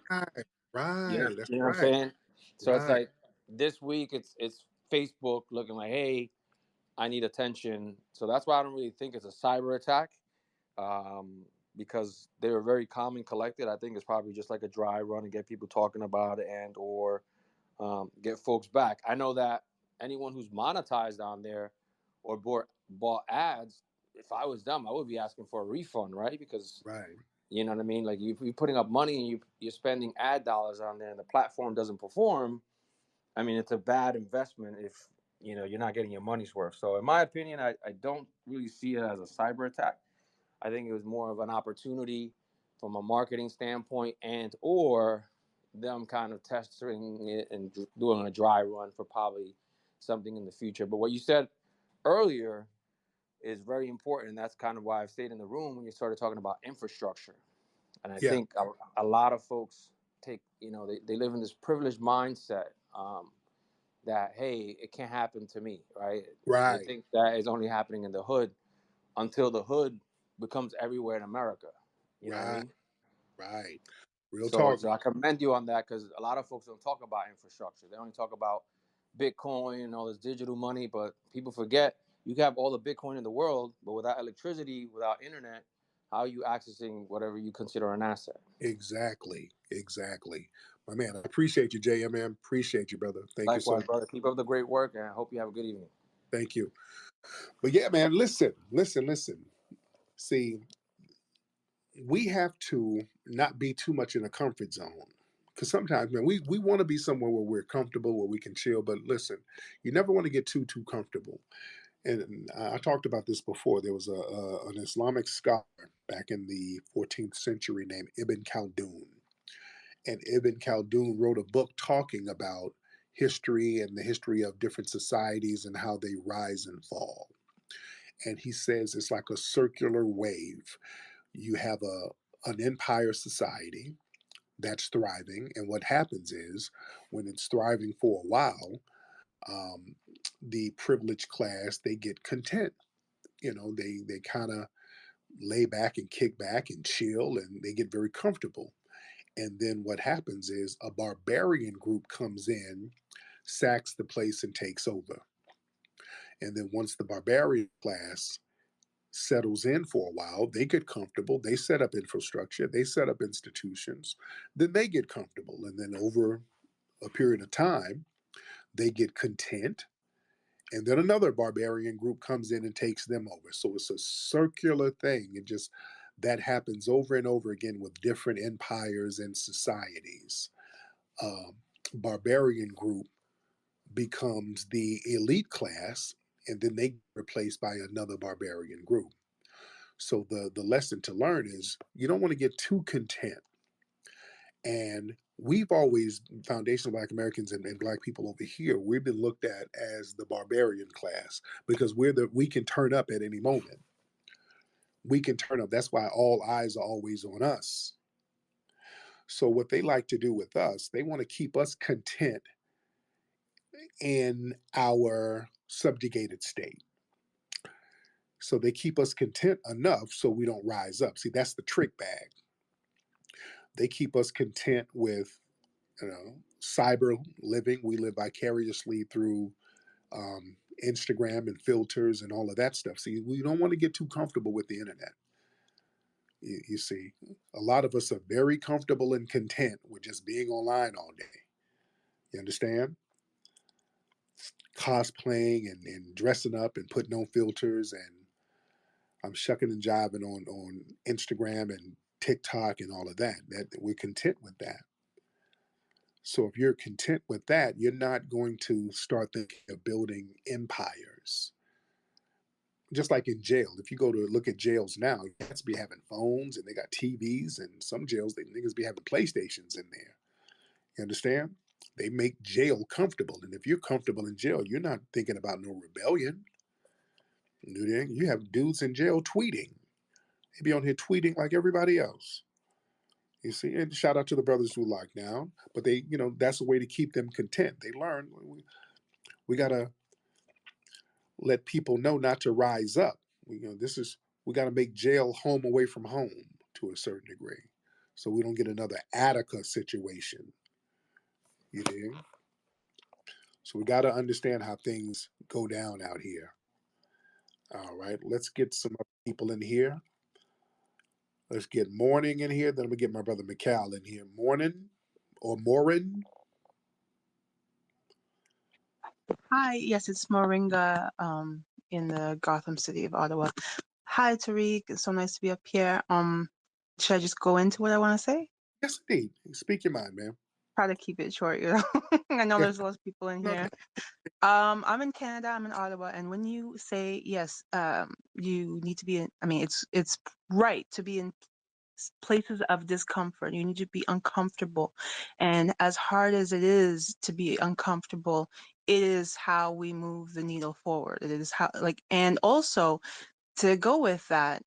yeah, right. That's you know what I'm right. saying. So it's Right, like this week, it's Facebook looking like, hey, I need attention. So that's why I don't really think it's a cyber attack, because they were very calm and collected. I think it's probably just like a dry run and get people talking about it and or get folks back. I know that anyone who's monetized on there or bought ads, if I was them, I would be asking for a refund, right? Because right, you know what I mean. Like you're putting up money and you're spending ad dollars on there, and the platform doesn't perform. I mean, it's a bad investment if you're not getting your money's worth. So, in my opinion, I don't really see it as a cyber attack. I think it was more of an opportunity from a marketing standpoint and or them kind of testing it and doing a dry run for probably something in the future. But what you said earlier is very important, and that's kind of why I've stayed in the room when you started talking about infrastructure. And I yeah, think a lot of folks they live in this privileged mindset. That hey, it can't happen to me, right? They right, think that is only happening in the hood until the hood becomes everywhere in America. You know what I right, mean? right. Real So, talk. so I commend you on that because a lot of folks don't talk about infrastructure. They only talk about Bitcoin and all this digital money, but people forget you can have all the Bitcoin in the world, but without electricity, without internet, how are you accessing whatever you consider an asset? Exactly, exactly. My man, I appreciate you, JMM. Appreciate you, brother. Thank you so Likewise, much. brother. Keep up the great work, and I hope you have a good evening. Thank you. But yeah, man, listen, listen, listen. See, we have to not be too much in a comfort zone. Because sometimes, man, we want to be somewhere where we're comfortable, where we can chill. But listen, you never want to get too comfortable. And I talked about this before. There was an Islamic scholar back in the 14th century named Ibn Khaldun. And Ibn Khaldun wrote a book talking about history and the history of different societies and how they rise and fall. And he says it's like a circular wave. You have an empire society that's thriving, and what happens is when it's thriving for a while, um, the privileged class they get content. They kind of lay back and kick back and chill, and they get very comfortable. And then what happens is a barbarian group comes in, sacks the place, and takes over. And then once the barbarian class settles in for a while, they get comfortable, they set up infrastructure, they set up institutions, then they get comfortable. And then over a period of time, they get content. And then another barbarian group comes in and takes them over. So it's a circular thing. It just that happens over and over again with different empires and societies. Barbarian group becomes the elite class, and then they get replaced by another barbarian group. So the lesson to learn is you don't want to get too content. And we've always, foundational Black Americans and Black people over here, we've been looked at as the barbarian class because we can turn up at any moment. We can turn up. That's why all eyes are always on us. So what they like to do with us, they want to keep us content in our subjugated state. So they keep us content enough so we don't rise up. See, that's the trick bag. They keep us content with, cyber living. We live vicariously through Instagram and filters and all of that stuff. See, we don't want to get too comfortable with the internet. You see, a lot of us are very comfortable and content with just being online all day. You understand? Cosplaying and dressing up and putting on filters, and I'm shucking and jiving on Instagram and TikTok and all of that. That we're content with that. So if you're content with that, you're not going to start thinking of building empires. Just like in jail, if you go to look at jails now, cats be having phones and they got TVs, and some jails they niggas be having PlayStations in there. You understand? They make jail comfortable, and if you're comfortable in jail, you're not thinking about no rebellion. You have dudes in jail tweeting. They be on here tweeting like everybody else. You see, and shout out to the brothers who lock down, but they, that's a way to keep them content. They learn we gotta let people know not to rise up. We got to make jail home away from home to a certain degree, so we don't get another Attica situation. You dig? So we got to understand how things go down out here. All right, let's get some other people in here. Let's get Morning in here. Then we get my brother Mikal in here. Morning or Morin. Hi, yes, it's Moringa in the Gotham City of Ottawa. Hi, Tariq. It's so nice to be up here. Should I just go into what I want to say? Yes, indeed. Speak your mind, man. Try to keep it short, you know. I know Yeah. there's lots of people in No, here. I'm in Canada. I'm in Ottawa, and when you say yes, you need to be in. I mean, it's right to be in places of discomfort. You need to be uncomfortable, and as hard as it is to be uncomfortable, it is how we move the needle forward. It is how, like, and also to go with that,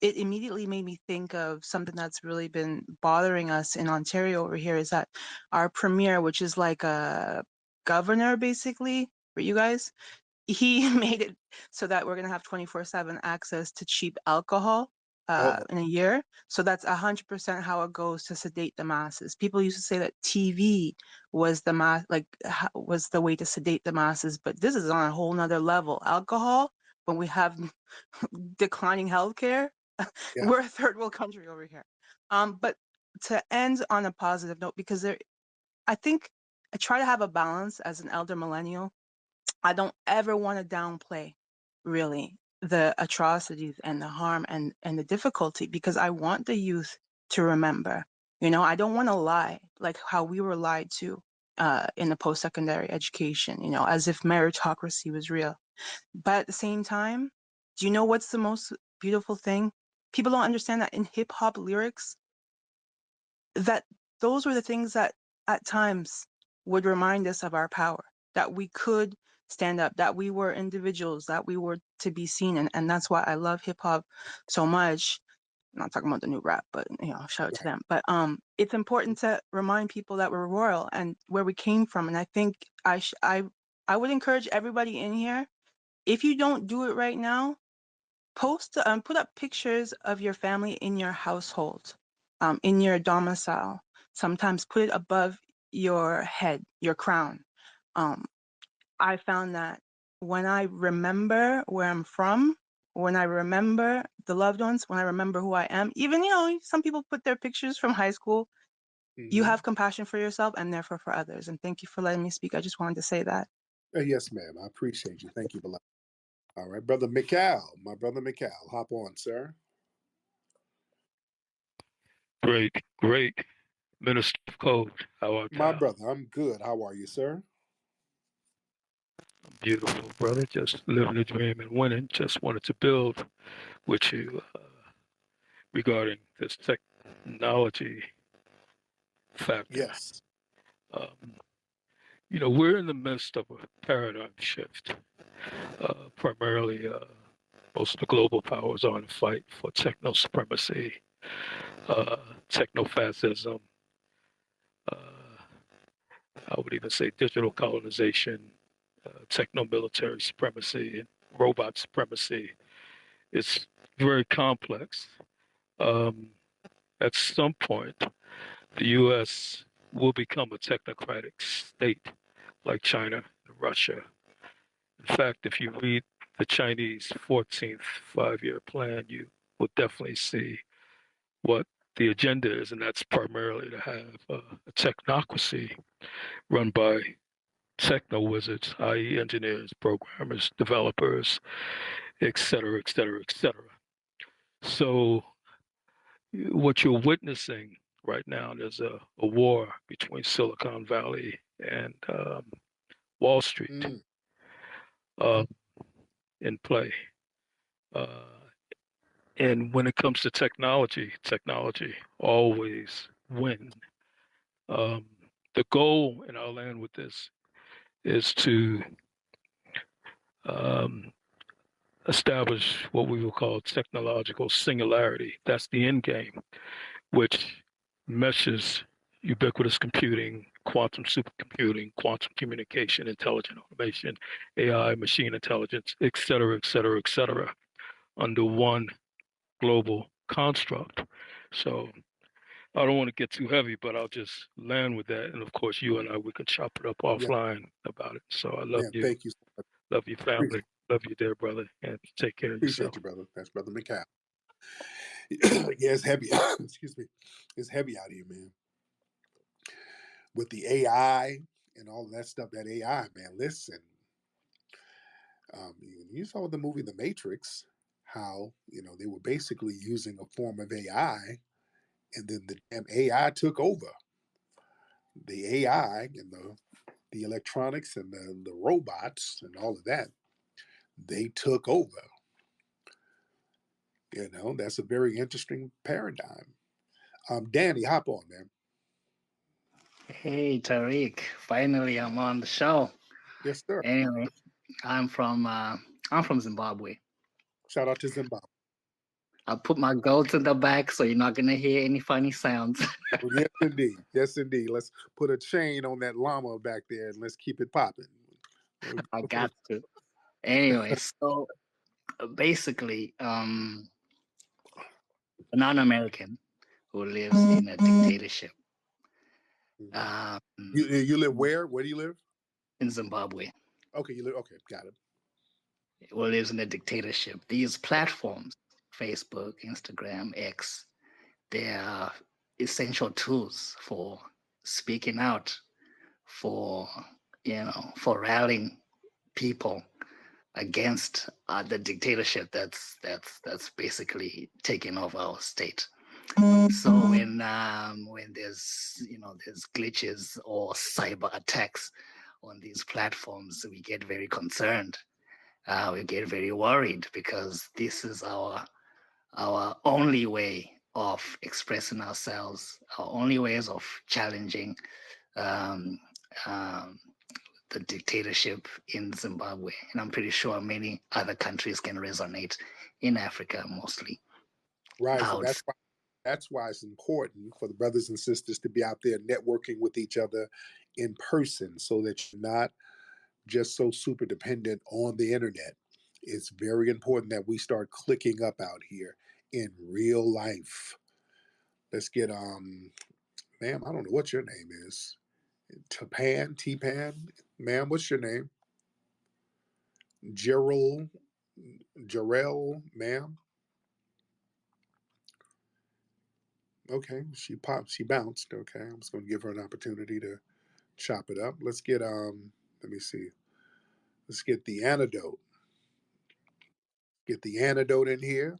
it immediately made me think of something that's really been bothering us in Ontario over here, is that our premier, which is like a governor basically for you guys, he made it so that we're going to have 24/7 access to cheap alcohol uh-oh. in a year. So that's 100% how it goes to sedate the masses. People used to say that TV was was the way to sedate the masses, but this is on a whole nother level. Alcohol, when we have declining healthcare, Yeah. we're a third world country over here. But to end on a positive note, because I think I try to have a balance as an elder millennial. I don't ever want to downplay really the atrocities and the harm and the difficulty, because I want the youth to remember. I don't want to lie like how we were lied to in the post-secondary education, as if meritocracy was real. But at the same time, do you know what's the most beautiful thing? People don't understand that in hip hop lyrics, that those were the things that at times would remind us of our power, that we could stand up, that we were individuals, that we were to be seen. And that's why I love hip hop so much. I'm not talking about the new rap, but shout out to them. But it's important to remind people that we're royal and where we came from. And I think I would encourage everybody in here, if you don't do it right now, put up pictures of your family in your household, in your domicile. Sometimes put it above your head, your crown. Um, I found that when I remember where I'm from, when I remember the loved ones, when I remember who I am, even, some people put their pictures from high school, you Mm-hmm. have compassion for yourself and therefore for others. And thank you for letting me speak. I just wanted to say that. Yes, ma'am. I appreciate you. Thank you, beloved. All right, brother Mikal, my brother Mikal, hop on, sir. Great, great. Minister of Code, how art My thou? brother, I'm good. How are you, sir? Beautiful, brother. Just living the dream and winning. Just wanted to build with you regarding this technology factor. Yes. Um, we're in the midst of a paradigm shift. Primarily, most of the global powers are in a fight for techno supremacy, techno fascism, uh, I would even say digital colonization, techno military supremacy, and robot supremacy. It's very complex. Um, at some point, the U.S. will become a technocratic state like China and Russia. In fact, if you read the Chinese 14th five-year plan, you will definitely see what the agenda is, and that's primarily to have a technocracy run by techno wizards, i.e., engineers, programmers, developers, et cetera, et cetera, et cetera. So, what you're witnessing right now, there's a war between Silicon Valley and Wall Street Mm. uh, in play. Uh, and when it comes to technology always wins. Um, the goal, and I'll land with this, is to um, establish what we will call technological singularity. That's the end game, which meshes, ubiquitous computing, quantum supercomputing, quantum communication, intelligent automation, AI, machine intelligence, et cetera, et cetera, et cetera, under one global construct. So I don't want to get too heavy, but I'll just land with that. And of course, you and I, we can chop it up Yeah, offline about it. So I love man. you. Thank you so much. Love your family. Appreciate, Love you, dear brother. And take care of yourself. appreciate you, brother. That's Brother McCall. Yeah, it's heavy. Excuse me. It's heavy out here, man. With the AI and all of that stuff, that AI, man. Listen, you saw the movie The Matrix, how they were basically using a form of AI, and then the damn AI took over. The AI and the electronics and the robots and all of that, they took over. That's a very interesting paradigm. Danny, hop on, man. Hey Tariq, finally I'm on the show. Yes, sir. Anyway, I'm from Zimbabwe. Shout out to Zimbabwe. I'll put my goats in the back so you're not gonna hear any funny sounds. Oh, yes, indeed. Yes, indeed. Let's put a chain on that llama back there and let's keep it popping. I got to. Anyway, so basically, a non-American who lives in a dictatorship. You live where? Where do you live? In Zimbabwe. Okay, you live. Okay, got it. Who lives in a dictatorship. These platforms, Facebook, Instagram, X, they are essential tools for speaking out, for for rallying people against the dictatorship that's basically taking over our state. So when there's glitches or cyber attacks on these platforms, we get very concerned. We get very worried because this is our only way of expressing ourselves, our only ways of challenging um, um, the dictatorship in Zimbabwe. And I'm pretty sure many other countries can resonate in Africa mostly. Right. So that's why it's important for the brothers and sisters to be out there networking with each other in person so that you're not just so super dependent on the internet. It's very important that we start clicking up out here in real life. Let's get ma'am, I don't know what your name is. T-Pan, ma'am, what's your name? Gerald, Jarrell, ma'am. Okay, she bounced. Okay, I'm just gonna give her an opportunity to chop it up. Let's get let me see. Let's get the antidote. Get the antidote in here.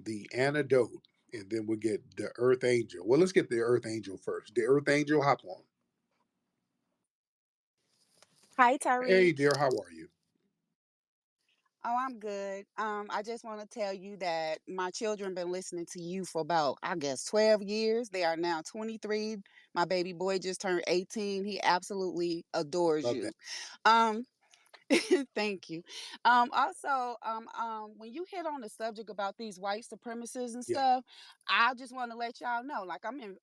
The antidote. And then we'll get the Earth Angel. Well, let's get the Earth Angel first. The Earth Angel, hop on. Hi, Hey, Tariq. dear, how are you? Oh, I'm good. I just want to tell you that my children been listening to you for about, I guess, 12 years. They are now 23. My baby boy just turned 18. He absolutely adores Love that. you. Um, Thank you. Also, when you hit on the subject about these white supremacists and Yeah. stuff, I just want to let y'all know, like I'm in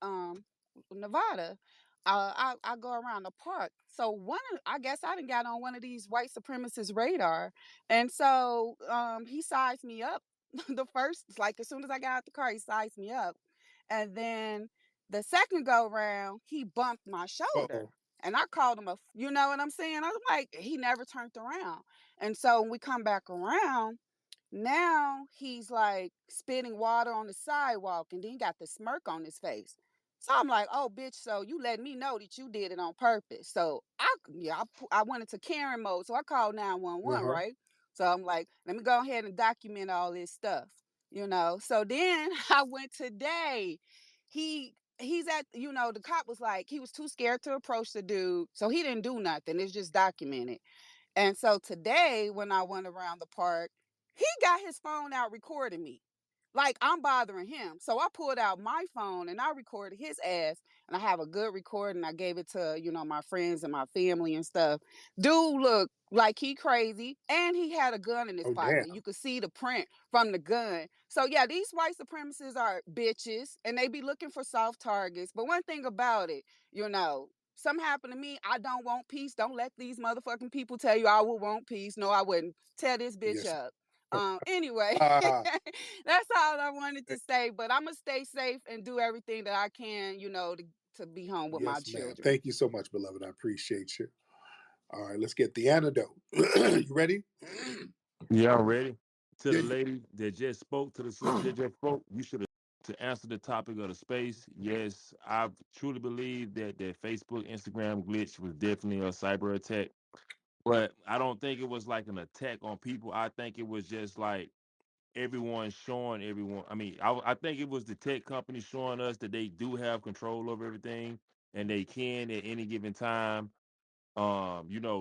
Nevada. I go around the park. So I guess I done got on one of these white supremacist radar, and so he sized me up. The first, like as soon as I got out the car, he sized me up, and then the second go round, he bumped my shoulder. Uh-oh. And I called him you know what I'm saying? I was like, he never turned around. And so when we come back around, now he's like spitting water on the sidewalk and then he got the smirk on his face. So I'm like, oh, bitch, so you let me know that you did it on purpose. So I went into Karen mode. So I called 911, Uh-huh. right? So I'm like, let me go ahead and document all this stuff, So then I went today. He's at, the cop was like, he was too scared to approach the dude. So he didn't do nothing. It's just documented. And so today, when I went around the park, he got his phone out recording me. like I'm bothering him. So I pulled out my phone and I recorded his ass. And I have a good recording. I gave it to, my friends and my family and stuff. Dude looked like he crazy. And he had a gun in his Oh pocket. damn. You could see the print from the gun. So yeah, these white supremacists are bitches and they be looking for soft targets. But one thing about it, something happened to me. I don't want peace. Don't let these motherfucking people tell you I would want peace. No, I wouldn't. Tear this bitch Yes. up. Anyway, Uh, that's all I wanted to say. But I'm gonna stay safe and do everything that I can, to be home with my yes, ma'am. children. Thank you so much, beloved. I appreciate you. All right, let's get the antidote. You ready? Yeah, I'm ready. To Yeah, the lady that just spoke, to the sister that just spoke, you should have to answer the topic of the space. Yes, I truly believe that Facebook, Instagram glitch was definitely a cyber attack. But I don't think it was like an attack on people. I think it was just like everyone showing everyone. I mean, I think it was the tech company showing us that they do have control over everything and they can at any given time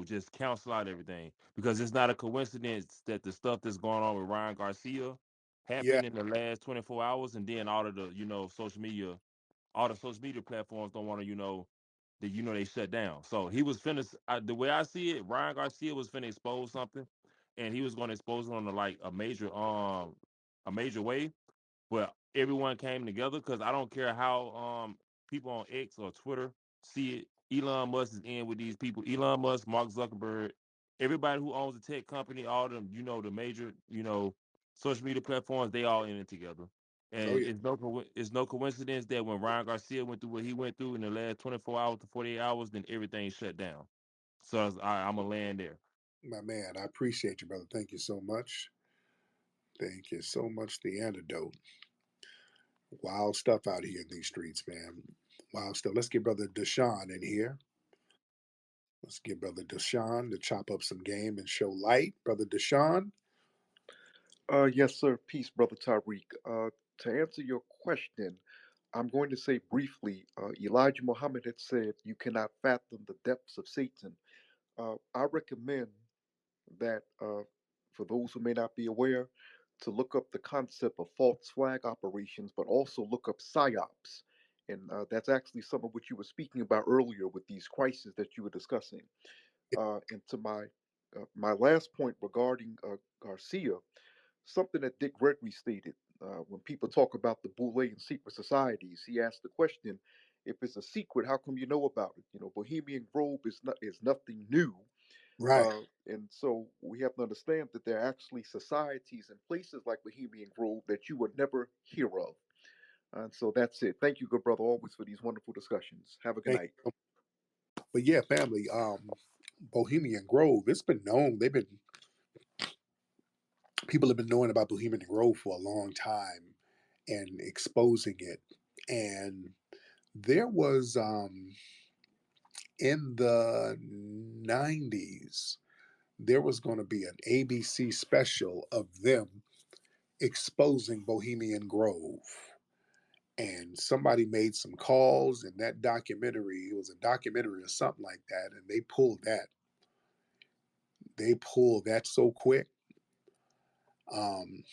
just cancel out everything because it's not a coincidence that the stuff that's going on with Ryan Garcia yeah. happened in the last 24 hours and then all of the, all the social media platforms don't want to, they shut down. So he was finna, the way I see it, Ryan Garcia was finna expose something and he was going to expose it on a major way, but everyone came together because I don't care how people on X or Twitter see it. Elon Musk is in with these people. Elon Musk, Mark Zuckerberg, everybody who owns a tech company, all them, the major, social media platforms, they all in it together. Oh And yeah. it's no coincidence that when Ryan Garcia went through what he went through in the last 24 hours to 48 hours, then everything shut down. So I'm going to land there. My man, I appreciate you, brother. Thank you so much. Thank you so much. The antidote. Wild stuff out here in these streets, man. Wild stuff. Let's get brother Deshaun in here. Let's get brother Deshaun to chop up some game and show light. Brother Deshaun. Yes, sir. Peace, brother Tariq. To answer your question, I'm going to say briefly. Elijah Muhammad had said, "You cannot fathom the depths of Satan." I recommend that for those who may not be aware, to look up the concept of false flag operations, but also look up psyops, and that's actually some of what you were speaking about earlier with these crises that you were discussing. And to my last point regarding Garcia, something that Dick Gregory stated when people talk about the Boule and secret societies. He asked the question, if it's a secret, how come you know about it? Bohemian Grove is nothing new, Right. and so we have to understand that there are actually societies and places like Bohemian Grove that you would never hear of. And so that's it. Thank you, good brother, always for these wonderful discussions. Have a good Thank night. you. But yeah, family, Bohemian Grove, it's been known. People have been knowing about Bohemian Grove for a long time and exposing it. And there was in the 90s, there was going to be an ABC special of them exposing Bohemian Grove. And somebody made some calls, and that documentary, it was a documentary or something like that, and they pulled that. They pulled that so quick. Um,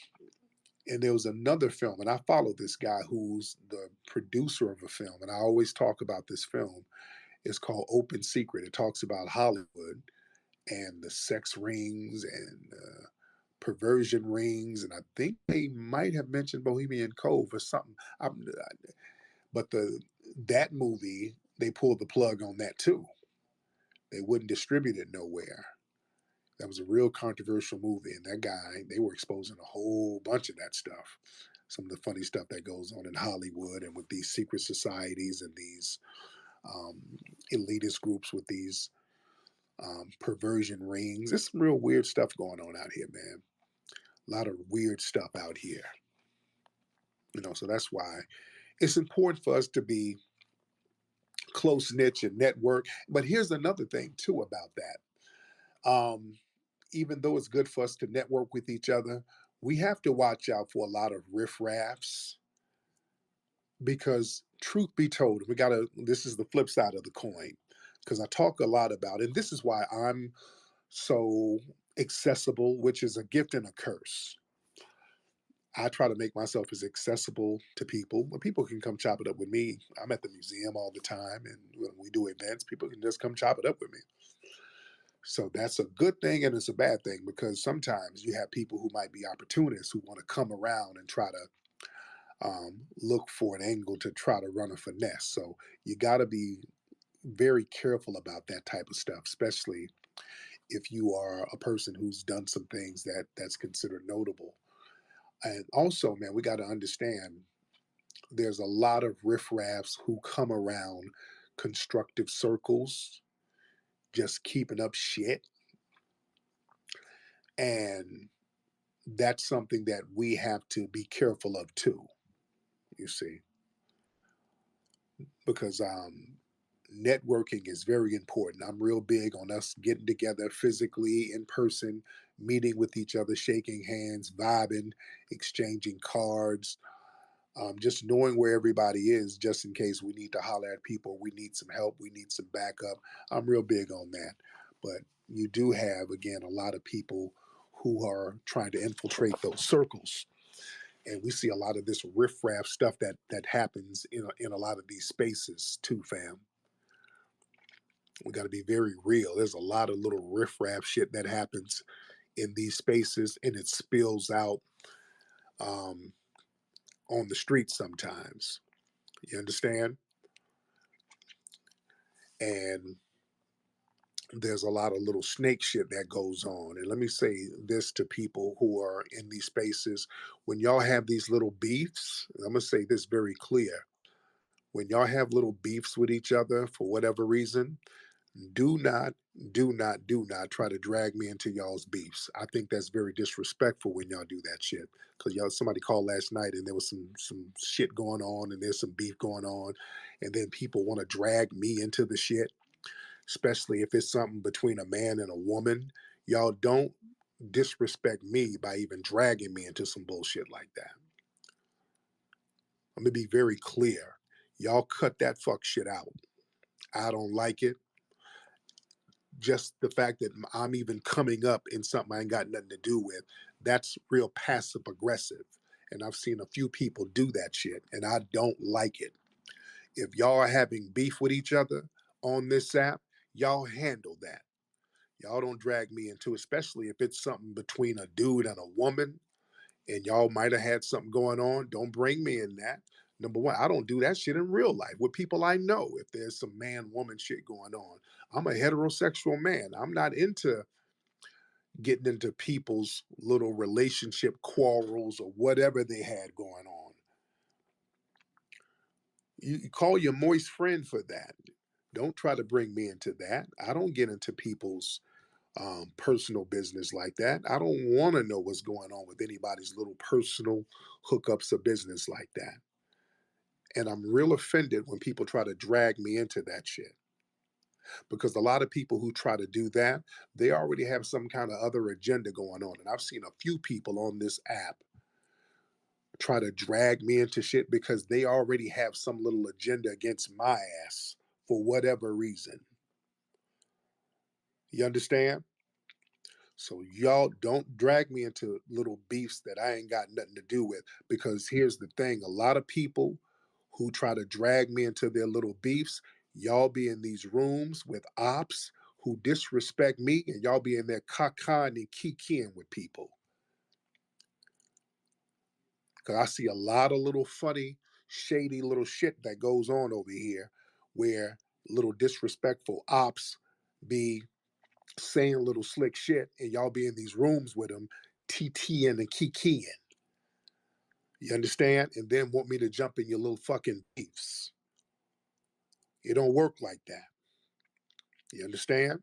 and there was another film, and I follow this guy who's the producer of a film, and I always talk about this film. It's called Open Secret. It talks about Hollywood and the sex rings and perversion rings, and I think they might have mentioned Bohemian Cove or something. But that movie, they pulled the plug on that too. They wouldn't distribute it nowhere. That was a real controversial movie, and that guy, they were exposing a whole bunch of that stuff. Some of the funny stuff that goes on in Hollywood and with these secret societies and these elitist groups with these perversion rings. There's some real weird stuff going on out here, man. A lot of weird stuff out here. So that's why it's important for us to be close knit and network. But here's another thing too about that. Even though it's good for us to network with each other, we have to watch out for a lot of riffraffs because truth be told, this is the flip side of the coin. Because I talk a lot about, and this is why I'm so accessible, which is a gift and a curse. I try to make myself as accessible to people. But people can come chop it up with me. I'm at the museum all the time, and when we do events, people can just come chop it up with me. So that's a good thing and it's a bad thing because sometimes you have people who might be opportunists who want to come around and try to look for an angle to try to run a finesse. So you got to be very careful about that type of stuff, especially if you are a person who's done some things that's considered notable. And also, man, we got to understand there's a lot of riffraffs who come around constructive circles, just keeping up shit. And that's something that we have to be careful of too, you see, because networking is very important. I'm real big on us getting together physically in person, meeting with each other, shaking hands, vibing, exchanging cards, just knowing where everybody is just in case we need to holler at people, we need some help, we need some backup. I'm real big on that. But you do have, again, a lot of people who are trying to infiltrate those circles. And we see a lot of this riffraff stuff that happens in a lot of these spaces too, fam. We got to be very real. There's a lot of little riffraff shit that happens in these spaces, and it spills out um, on the streets sometimes. You understand? And there's a lot of little snake shit that goes on. And let me say this to people who are in these spaces: when y'all have these little beefs, I'm gonna say this very clear. When y'all have little beefs with each other for whatever reason, do not, do not try to drag me into y'all's beefs. I think that's very disrespectful when y'all do that shit. Cause y'all, somebody called last night and there was some shit going on and there's some beef going on, and then people want to drag me into the shit, especially if it's something between a man and a woman. Y'all don't disrespect me by even dragging me into some bullshit like that. I'm gonna be very clear. Y'all cut that fuck shit out. I don't like it. Just the fact that I'm even coming up in something I ain't got nothing to do with, that's real passive aggressive. And I've seen a few people do that shit, and I don't like it. If y'all are having beef with each other on this app, y'all handle that. Y'all don't drag me into, especially if it's something between a dude and a woman, and y'all might have had something going on. Don't bring me in that. Number one, I don't do that shit in real life with people I know. If there's some man woman shit going on, I'm a heterosexual man. I'm not into getting into people's little relationship quarrels or whatever they had going on. You call your moist friend for that. Don't try to bring me into that. I don't get into people's personal business like that. I don't want to know what's going on with anybody's little personal hookups of business like that. And I'm real offended when people try to drag me into that shit. Because a lot of people who try to do that, they already have some kind of other agenda going on. And I've seen a few people on this app try to drag me into shit because they already have some little agenda against my ass for whatever reason. You understand? So y'all don't drag me into little beefs that I ain't got nothing to do with. Because here's the thing: a lot of people who try to drag me into their little beefs, y'all be in these rooms with ops who disrespect me, and y'all be in there cacaing and kikiing with people. Because I see a lot of little funny, shady little shit that goes on over here where little disrespectful ops be saying little slick shit, and y'all be in these rooms with them, TTing and kikiing. You understand? And then want me to jump in your little fucking beefs. It don't work like that. You understand?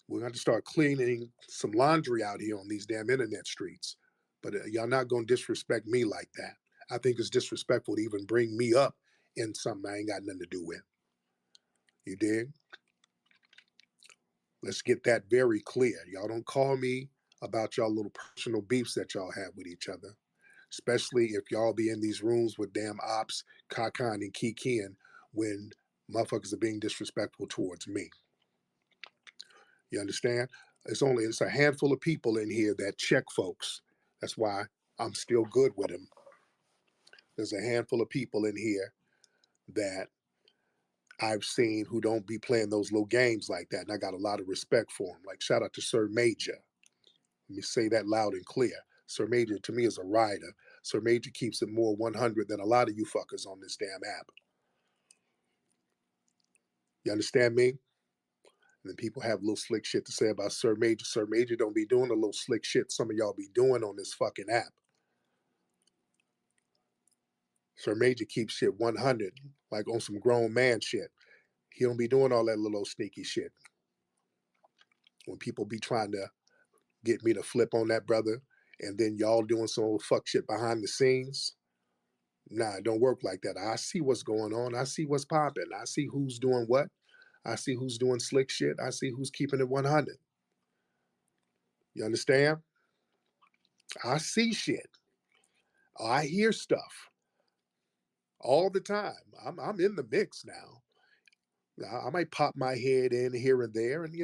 We're going to start cleaning some laundry out here on these damn internet streets. But y'all not going to disrespect me like that. I think it's disrespectful to even bring me up in something I ain't got nothing to do with. You dig? Let's get that very clear. Y'all don't call me about y'all little personal beefs that y'all have with each other, especially if y'all be in these rooms with damn ops, kakan and kikiing when motherfuckers are being disrespectful towards me. You understand? It's a handful of people in here that check folks. That's why I'm still good with them. There's a handful of people in here that I've seen who don't be playing those little games like that, and I got a lot of respect for them. Like, shout out to Sir Major. Let me say that loud and clear. Sir Major, to me, is a rider. Sir Major keeps it more 100 than a lot of you fuckers on this damn app. You understand me? And then people have little slick shit to say about Sir Major. Sir Major don't be doing the little slick shit some of y'all be doing on this fucking app. Sir Major keeps shit 100, like on some grown man shit. He don't be doing all that little sneaky shit. When people be trying to get me to flip on that brother, and then y'all doing some old fuck shit behind the scenes, nah, it don't work like that. I see what's going on. I see what's popping. I see who's doing what. I see who's doing slick shit. I see who's keeping it 100. You understand? I see shit. I hear stuff all the time. I'm in the mix now. I might pop my head in here and there, and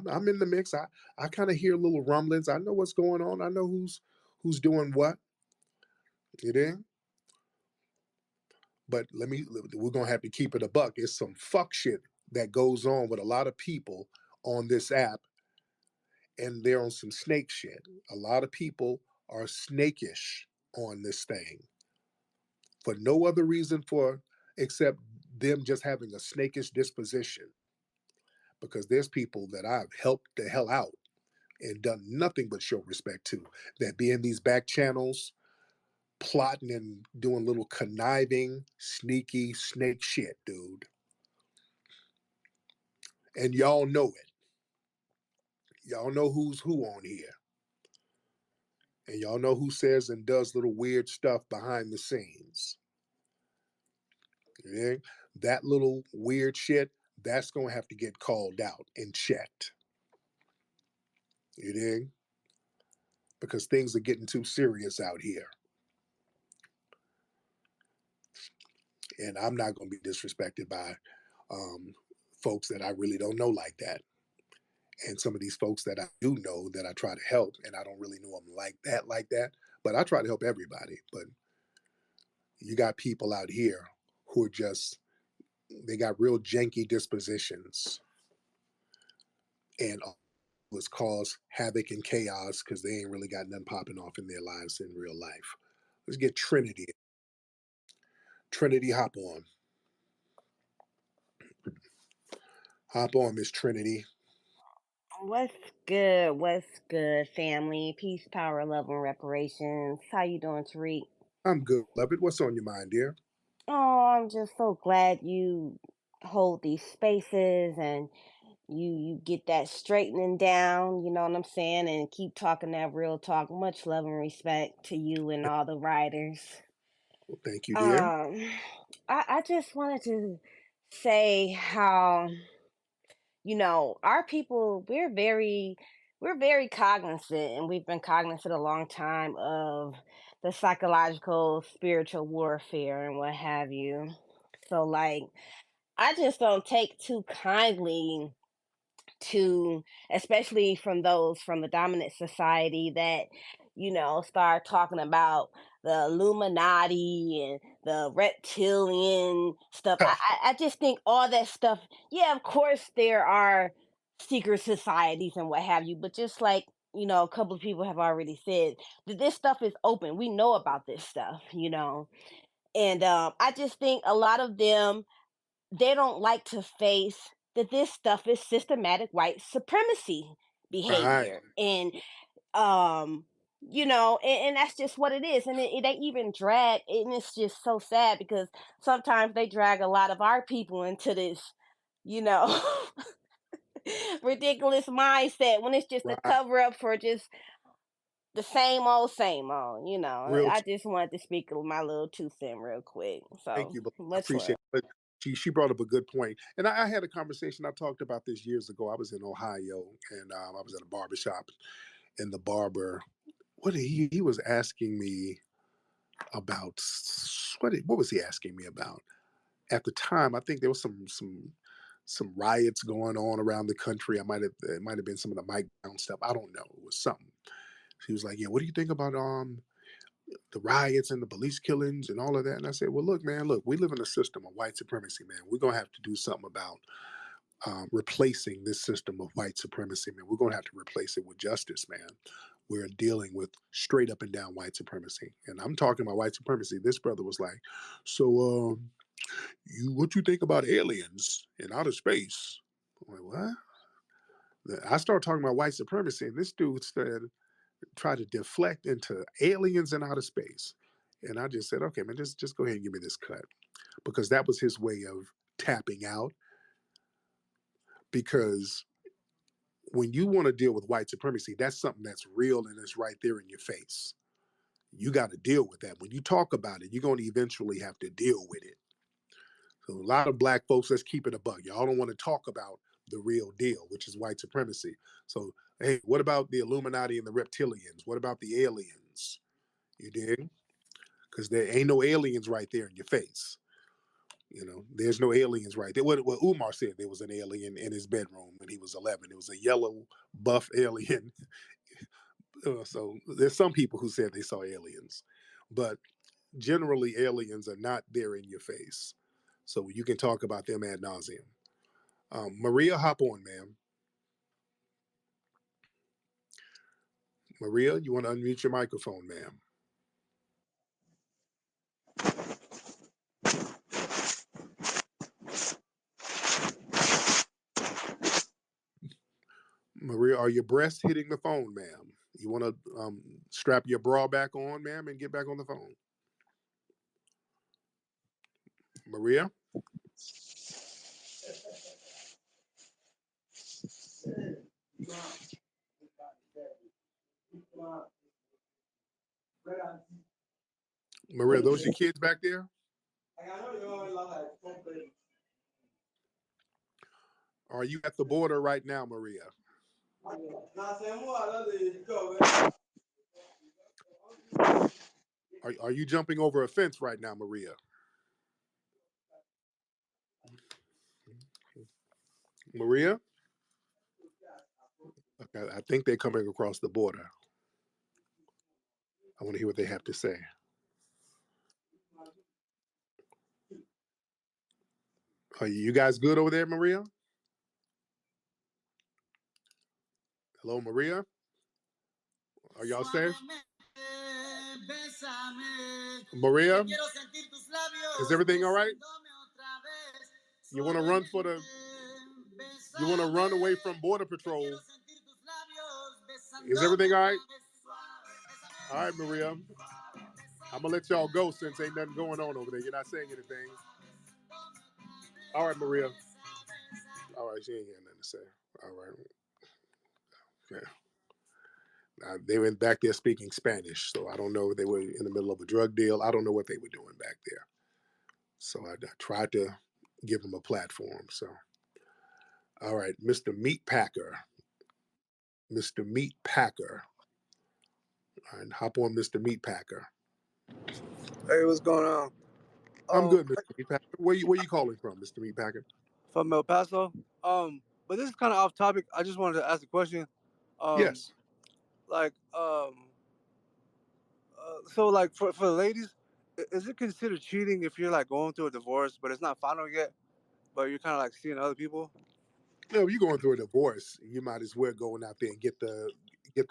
I'm in the mix. I kind of hear little rumblings. I know what's going on. I know who's doing what. You know? But we're gonna have to keep it a buck. It's some fuck shit that goes on with a lot of people on this app, and they're on some snake shit. A lot of people are snakish on this thing for no other reason except them just having a snakish disposition. Because there's people that I've helped the hell out and done nothing but show respect to that be in these back channels plotting and doing little conniving, sneaky snake shit, dude. And y'all know it. Y'all know who's who on here. And y'all know who says and does little weird stuff behind the scenes. Yeah? That little weird shit, that's going to have to get called out and checked. You dig? Because things are getting too serious out here. And I'm not going to be disrespected by folks that I really don't know like that. And some of these folks that I do know that I try to help, and I don't really know them like that. But I try to help everybody. But you got people out here who are just, they got real janky dispositions. And was cause havoc and chaos because they ain't really got nothing popping off in their lives in real life. Let's get Trinity. Trinity, hop on. Hop on, Miss Trinity. What's good? What's good, family? Peace, power, love, and reparations. How you doing, Tariq? I'm good, love it. What's on your mind, dear? Oh, I'm just so glad you hold these spaces and you get that straightening down, you know what I'm saying, and keep talking that real talk. Much love and respect to you and all the writers. Well, thank you, dear. I just wanted to say how our people, we're very cognizant, and we've been cognizant a long time of the psychological spiritual warfare and what have you. So like, I just don't take too kindly to, especially from those from the dominant society that start talking about the Illuminati and the reptilian stuff. I just think all that stuff, yeah, of course there are secret societies and what have you, but just like a couple of people have already said, that this stuff is open. We know about this stuff, and I just think a lot of them, they don't like to face that this stuff is systematic white supremacy Right. behavior. And and that's just what it is. And they even drag, and it's just so sad because sometimes they drag a lot of our people into this, you know ridiculous mindset when it's just a Right. cover up for just the same old. Real I just wanted to speak my little 2 cents real quick. thank So you, but I much love. appreciate it. But she brought up a good point. And I had a conversation. I talked about this years ago. I was in Ohio, and I was at a barber shop, and the barber, he was asking me about, what was he asking me about? At the time, I think there was some riots going on around the country. It might have been some of the Mike Brown stuff. I don't know. It was something. He was like, "Yeah, what do you think about the riots and the police killings and all of that. And I said, well, look, man, look, we live in a system of white supremacy, man. We're gonna have to do something about replacing this system of white supremacy, man. We're gonna have to replace it with justice, man. We're dealing with straight up and down white supremacy, and I'm talking about white supremacy. This brother was like, so you what you think about aliens in outer space? I'm like, what? I started talking about white supremacy, and this dude said, try to deflect into aliens in outer space. And I just said, okay, man, just go ahead and give me this cut. Because that was his way of tapping out. Because when you want to deal with white supremacy, that's something that's real and it's right there in your face. You got to deal with that. When you talk about it, you're going to eventually have to deal with it. So a lot of black folks, let's keep it a buck. Y'all don't want to talk about the real deal, which is white supremacy. So, hey, what about the Illuminati and the reptilians? What about the aliens? You dig? Because there ain't no aliens right there in your face. You know, there's no aliens right there. What Umar said, there was an alien in his bedroom when he was 11. It was a yellow, buff alien. So there's some people who said they saw aliens, but generally aliens are not there in your face. So you can talk about them ad nauseum. Maria, hop on, ma'am. Maria, you want to unmute your microphone, ma'am? Maria, are your breasts hitting the phone, ma'am? You want to strap your bra back on, ma'am, and get back on the phone? Maria? Maria, those your kids back there? Are you at the border right now, Maria? Are you jumping over a fence right now, Maria? Maria? Okay, I think they're coming across the border. I want to hear what they have to say. Are you guys good over there, Maria? Hello, Maria? Are y'all safe? Maria? Is everything all right? You want to run for the... You want to run away from Border Patrol? Is everything all right? All right, Maria. I'm going to let y'all go since ain't nothing going on over there. You're not saying anything. All right, Maria. All right, she ain't got nothing to say. All right. Okay. They went back there speaking Spanish, so I don't know if they were in the middle of a drug deal. I don't know what they were doing back there. So I tried to give them a platform. So, all right, Mr. Meat Packer. Mr. Meat Packer. All right, hop on, Mr. Meat Packer. Hey, what's going on? I'm good, Mr. Meat Packer. Where you calling from, Mr. Meat Packer? From El Paso. But this is kind of off topic. I just wanted to ask a question. Yes. Like, so like for the ladies, is it considered cheating if you're like going through a divorce, but it's not final yet, but you're kind of like seeing other people? No, if you're going through a divorce, you might as well go out there and get the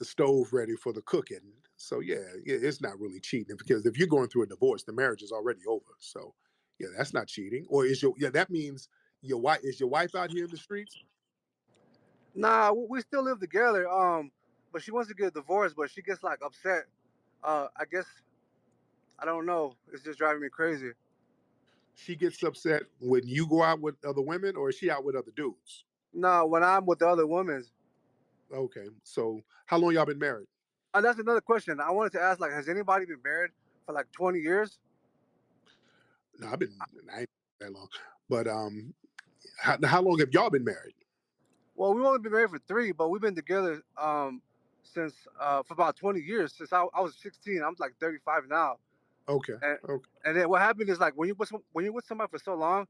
stove ready for the cooking. So yeah, it's not really cheating because if you're going through a divorce, the marriage is already over. So yeah, that's not cheating. Or that means your wife out here in the streets? Nah, we still live together. But she wants to get a divorce, but she gets like upset. I guess I don't know. It's just driving me crazy. She gets upset when you go out with other women, or is she out with other dudes? No, when I'm with the other women. Okay, so how long y'all been married? That's another question. I wanted to ask, like, has anybody been married for like 20 years? No, I ain't that long. But how long have y'all been married? Well, we've only been married for 3, but we've been together since for about 20 years. Since I was 16, I'm like 35 now. Okay. And Okay. and then what happened is like when you're with somebody for so long,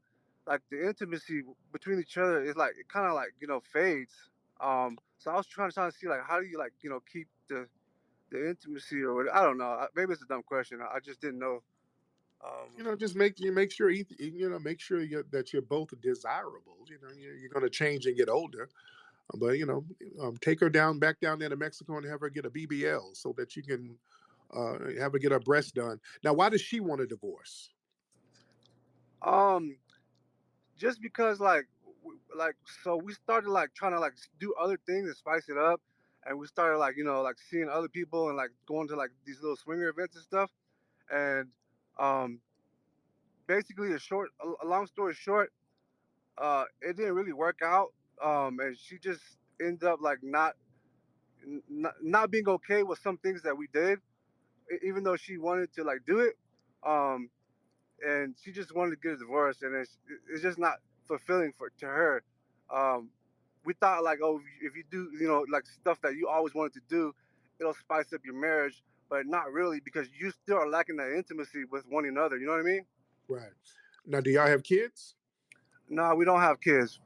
like the intimacy between each other is like it kind of like fades. So I was trying to see like how do you like keep the intimacy or what? I don't know. Maybe it's a dumb question. I just didn't know. Just make sure make sure that you're both desirable. You're going to change and get older, but take her back down there to Mexico and have her get a BBL so that you can have her get her breast done. Now, why does she want a divorce? Um, just because so we started like trying to like do other things and spice it up, and we started like like seeing other people and like going to like these little swinger events and stuff, and um, basically a long story short, it didn't really work out, and she just ended up like not being okay with some things that we did, even though she wanted to like do it. Um, and she just wanted to get a divorce, and it's just not fulfilling to her. Um, we thought like, oh, if you do, like stuff that you always wanted to do, it'll spice up your marriage, but not really because you still are lacking that intimacy with one another. You know what I mean? Right. Now, do y'all have kids? No, we don't have kids.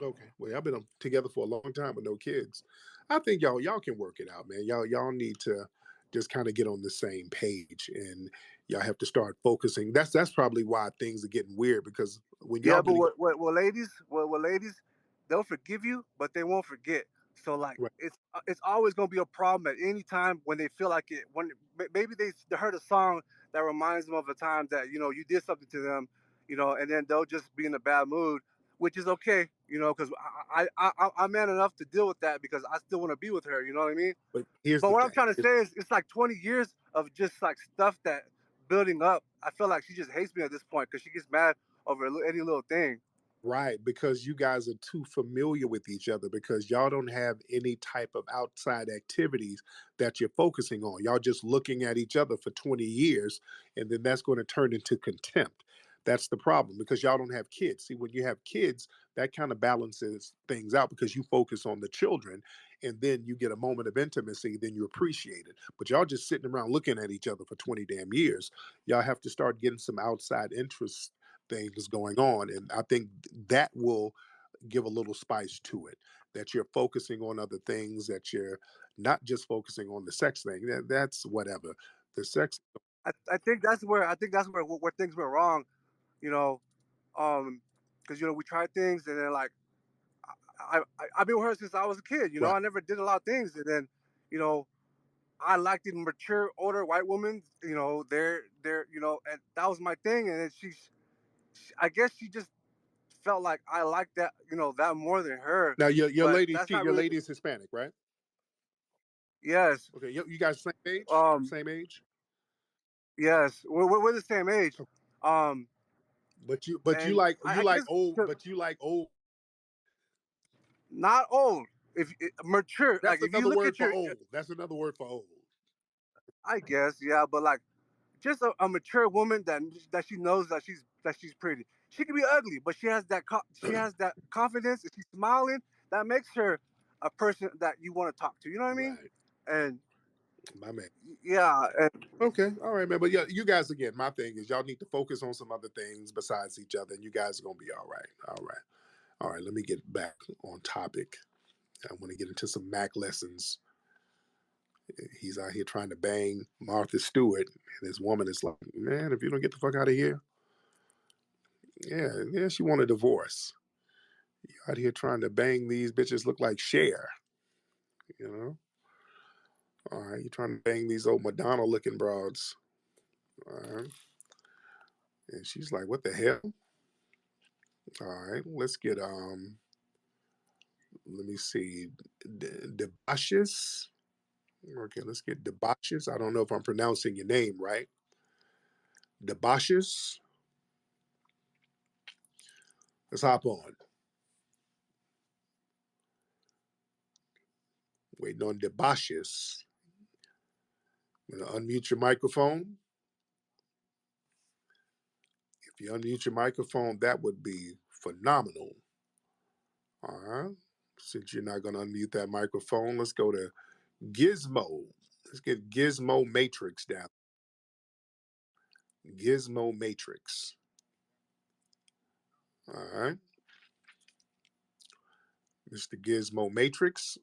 Okay. Well, I've been together for a long time with no kids. I think y'all can work it out, man. Y'all need to just kind of get on the same page, and y'all have to start focusing. That's probably why things are getting weird, because when y'all Yeah, but been together, ladies, they'll forgive you, but they won't forget. So like, right, it's always gonna be a problem at any time when they feel like it. When maybe they heard a song that reminds them of a time that you did something to them, and then they'll just be in a bad mood, which is okay, because I'm man enough to deal with that because I still want to be with her. You know what I mean? but here's But the what I'm thing. trying to say is, it's like 20 years of just like stuff that building up. I feel like she just hates me at this point because she gets mad over any little thing. Right, because you guys are too familiar with each other, because y'all don't have any type of outside activities that you're focusing on. Y'all just looking at each other for 20 years, and then that's going to turn into contempt. That's the problem, because y'all don't have kids. See, when you have kids, that kind of balances things out, because you focus on the children, and then you get a moment of intimacy, then you appreciate it. But y'all just sitting around looking at each other for 20 damn years. Y'all have to start getting some outside interest things going on. And I think that will give a little spice to it, that you're focusing on other things, that you're not just focusing on the sex thing. That's whatever. The sex. I think that's where things went wrong. You know, because we tried things and then like I've been with her since I was a kid. Right. I never did a lot of things, and then you know I liked the mature, older white women. And that was my thing. And then I guess she just felt like I liked that, that more than her. Now your But lady, that's not your really. lady is Hispanic, right? Yes. Okay, you guys same age? Um. Same age? Yes. We're the same age. Okay. Um. But you And like I guess but you like old. not old. If mature, like That's if you another look word at for your, old. That's another word for old. I guess yeah, but like just a mature woman that she knows that she's pretty. She can be ugly, but she has that confidence, and she's smiling. That makes her a person that you want to talk to. You know what I mean? Right. And My man. yeah, and Okay, all right, man. But yeah, you guys again. My thing is, y'all need to focus on some other things besides each other, and you guys are gonna be all right. All right, all right. Let me get back on topic. I want to get into some Mac lessons. He's out here trying to bang Martha Stewart, and his woman is like, "Man, if you don't get the fuck out of here, yeah, she want a divorce. You out here trying to bang these bitches, look like Cher, you know? All right, you trying to bang these old Madonna looking broads, all right?" And she's like, "What the hell?" All right, let's get let me see, Debauches. Okay, let's get Debauches. I don't know if I'm pronouncing your name right. Debauches. Let's hop on. Waiting on Debauches. I'm gonna unmute your microphone. If you unmute your microphone, that would be phenomenal. All right. Since you're not gonna unmute that microphone, let's go to Gizmo. Let's get Gizmo Matrix down. Gizmo Matrix. All right. Mr. Gizmo Matrix.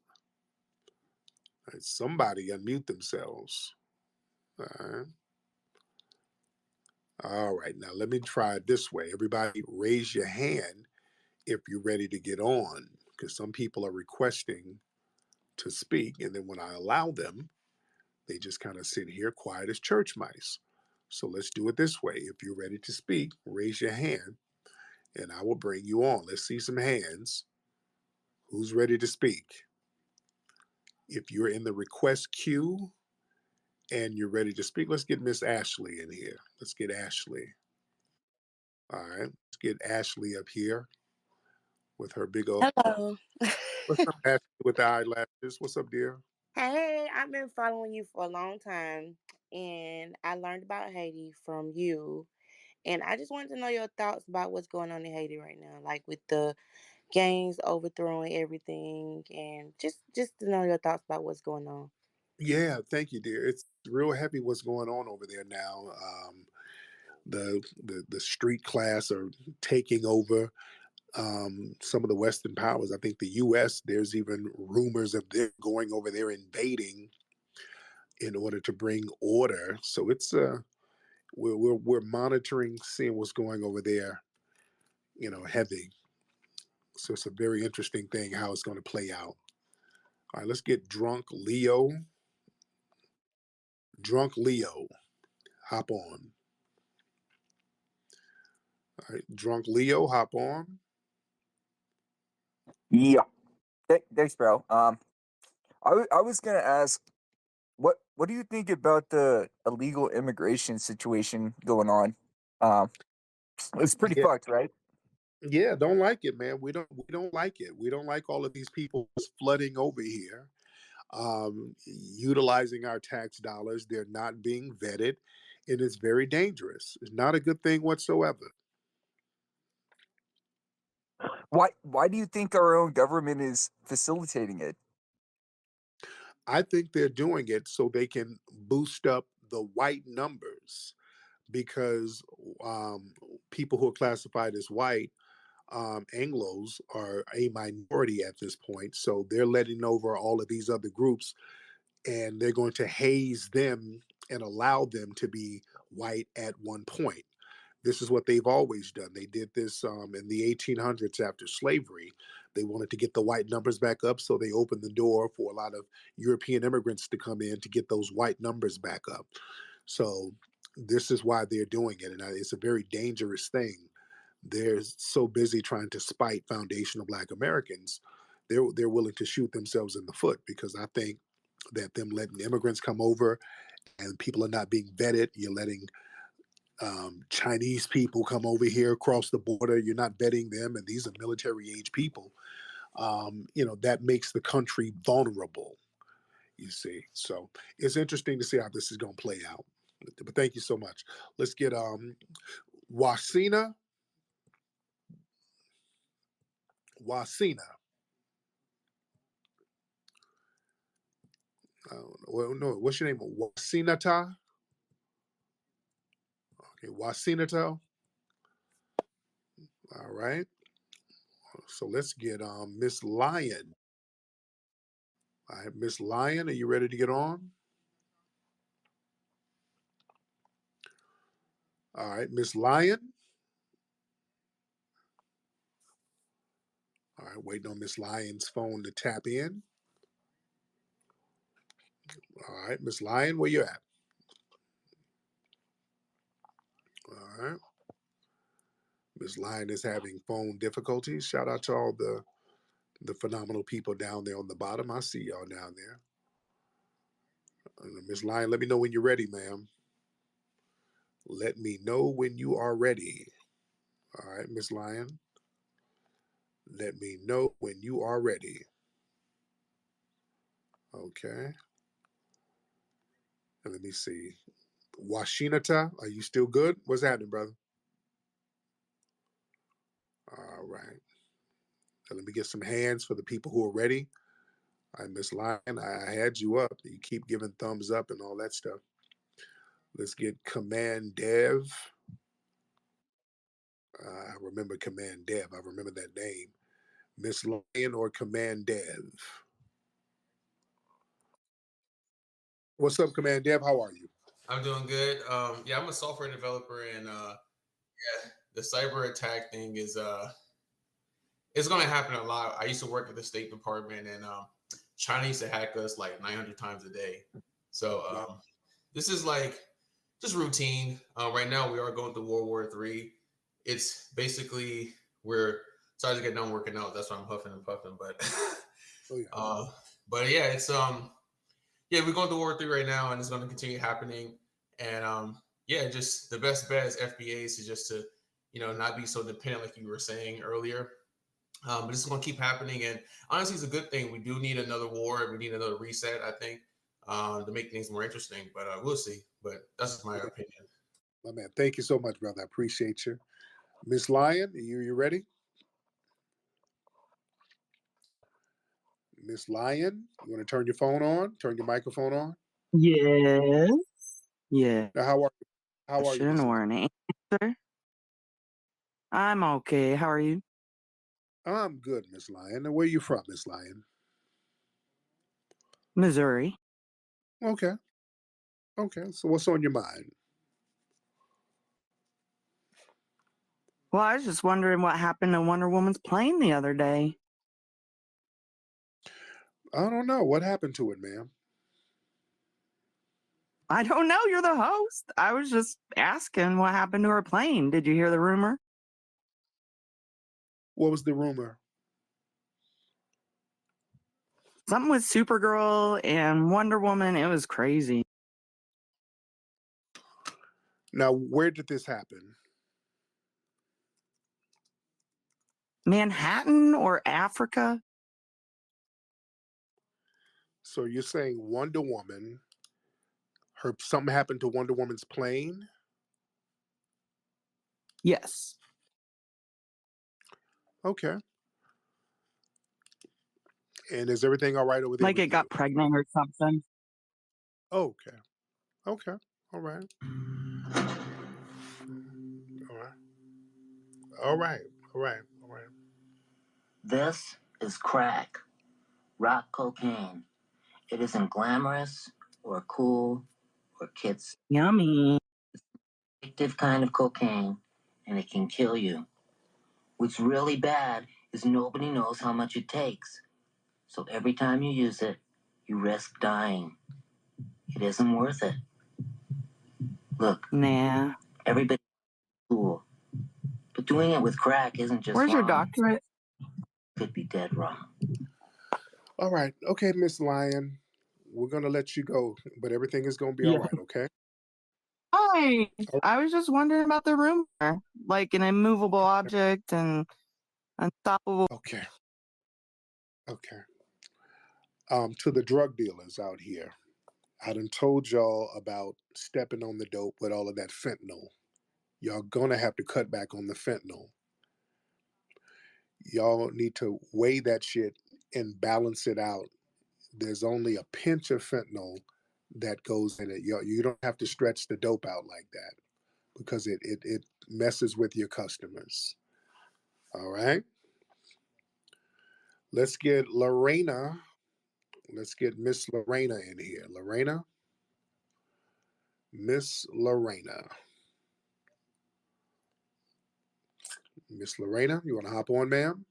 right, somebody unmute themselves. All right. All right, now let me try it this way. Everybody raise your hand if you're ready to get on, because some people are requesting to speak, and then when I allow them, they just kind of sit here quiet as church mice. So let's do it this way. If you're ready to speak, raise your hand, and I will bring you on. Let's see some hands. Who's ready to speak? If you're in the request queue and you're ready to speak, let's get Miss Ashley in here. Let's get Ashley. All right, let's get Ashley up here with her big old. Hello. What's up, Ashley, with the eyelashes? What's up, dear? Hey, I've been following you for a long time and I learned about Haiti from you. And I just wanted to know your thoughts about what's going on in Haiti right now, like with the gangs overthrowing everything and just to know your thoughts about what's going on. Yeah, thank you, dear. It's real heavy what's going on over there now. The street class are taking over some of the Western powers. I think the U.S. There's even rumors of them going over there invading in order to bring order. So it's we're monitoring, seeing what's going over there. Heavy. So it's a very interesting thing how it's going to play out. All right, let's get drunk Leo. Drunk Leo, hop on. All right, drunk Leo, hop on. Yeah. Thanks, bro. I was gonna ask, what do you think about the illegal immigration situation going on? Um, it's pretty Yeah, fucked, right? yeah, don't like it, man. We don't like it. We don't like all of these people flooding over here, utilizing our tax dollars. They're not being vetted, and it's very dangerous. It's not a good thing whatsoever. Why do you think our own government is facilitating it? I think they're doing it so they can boost up the white numbers because people who are classified as white, Anglos, are a minority at this point. So they're letting over all of these other groups and they're going to haze them and allow them to be white at one point. This is what they've always done. They did this in the 1800s after slavery. They wanted to get the white numbers back up, so they opened the door for a lot of European immigrants to come in to get those white numbers back up. So this is why they're doing it, and it's a very dangerous thing. They're so busy trying to spite foundational Black Americans, they're willing to shoot themselves in the foot because I think that them letting immigrants come over and people are not being vetted. You're letting Chinese people come over here across the border. You're not vetting them, and these are military age people. That makes the country vulnerable. You see, so it's interesting to see how this is going to play out. But thank you so much. Let's get Wasina. Wasina. Well, no, what's your name? Wasinata. Okay, Wasinata. All right. So let's get Miss Lion. All right, Miss Lion, are you ready to get on? All right, Miss Lion. All right, waiting on Miss Lion's phone to tap in. All right, Miss Lion, where you at? All right. Miss Lion is having phone difficulties. Shout out to all the phenomenal people down there on the bottom. I see y'all down there. Miss Lion, let me know when you're ready, ma'am. Let me know when you are ready. All right, Miss Lion. Let me know when you are ready. Okay. And let me see. Washinata, are you still good? What's happening, brother? All right. So let me get some hands for the people who are ready. I Miss Lion, I had you up. You keep giving thumbs up and all that stuff. Let's get Command Dev. I remember Command Dev. I remember that name. Miss Lion or Command Dev? What's up, Command Dev? How are you? I'm doing good. Yeah, I'm a software developer, and yeah, the cyber attack thing is it's going to happen a lot. I used to work at the State Department, and China used to hack us like 900 times a day. So Wow. this is like just routine. Right now, we are going through World War III. It's basically we're sorry to get done working out. That's why I'm huffing and puffing, but Oh yeah. but yeah, it's yeah, we're going through World War III right now, and it's going to continue happening. And yeah, just the best bet as FBAs is just to not be so dependent, like you were saying earlier. But it's going to keep happening, and honestly, it's a good thing. We do need another war. We need another reset, I think, to make things more interesting. But we'll see. But that's my opinion. My man, thank you so much, brother. I appreciate you. Miss Lyon, you ready? Miss Lyon, you want to turn your phone on? Turn your microphone on? Yes. Yeah. Now, how are you? How are you, Miss Or Lyon? an answer? I'm okay. How are you? I'm good, Miss Lyon. Now, where are you from, Miss Lyon? Missouri. Okay. Okay. So what's on your mind? Well, I was just wondering what happened to Wonder Woman's plane the other day. I don't know. What happened to it, ma'am? I don't know. You're the host. I was just asking what happened to her plane. Did you hear the rumor? What was the rumor? Something with Supergirl and Wonder Woman. It was crazy. Now, where did this happen? Manhattan or Africa? So you're saying Wonder Woman, something happened to Wonder Woman's plane? Yes. Okay. And is everything all right over there Like with it got you? pregnant or something. Okay. Okay. All right. All right. All right. All right. All right. This is crack, rock cocaine. It isn't glamorous or cool or kids. Yummy. Addictive kind of cocaine, and it can kill you. What's really bad is nobody knows how much it takes. So every time you use it, you risk dying. It isn't worth it. Look, Nah. everybody's cool. But doing it with crack isn't just Where's your wrong. doctorate? Could be dead wrong. All right. Okay, Miss Lyon. We're gonna let you go, but everything is gonna be all Yeah. right, okay? Hi. All I was just wondering about the rumor. Like an immovable object and unstoppable. right. Okay. Okay. To the drug dealers out here, I done told y'all about stepping on the dope with all of that fentanyl. Y'all gonna have to cut back on the fentanyl. Y'all need to weigh that shit and balance it out. There's only a pinch of fentanyl that goes in it. You don't have to stretch the dope out like that because it messes with your customers. All right. Let's get Lorena. Let's get Miss Lorena in here. Lorena. Miss Lorena. Miss Lorena, you want to hop on, ma'am?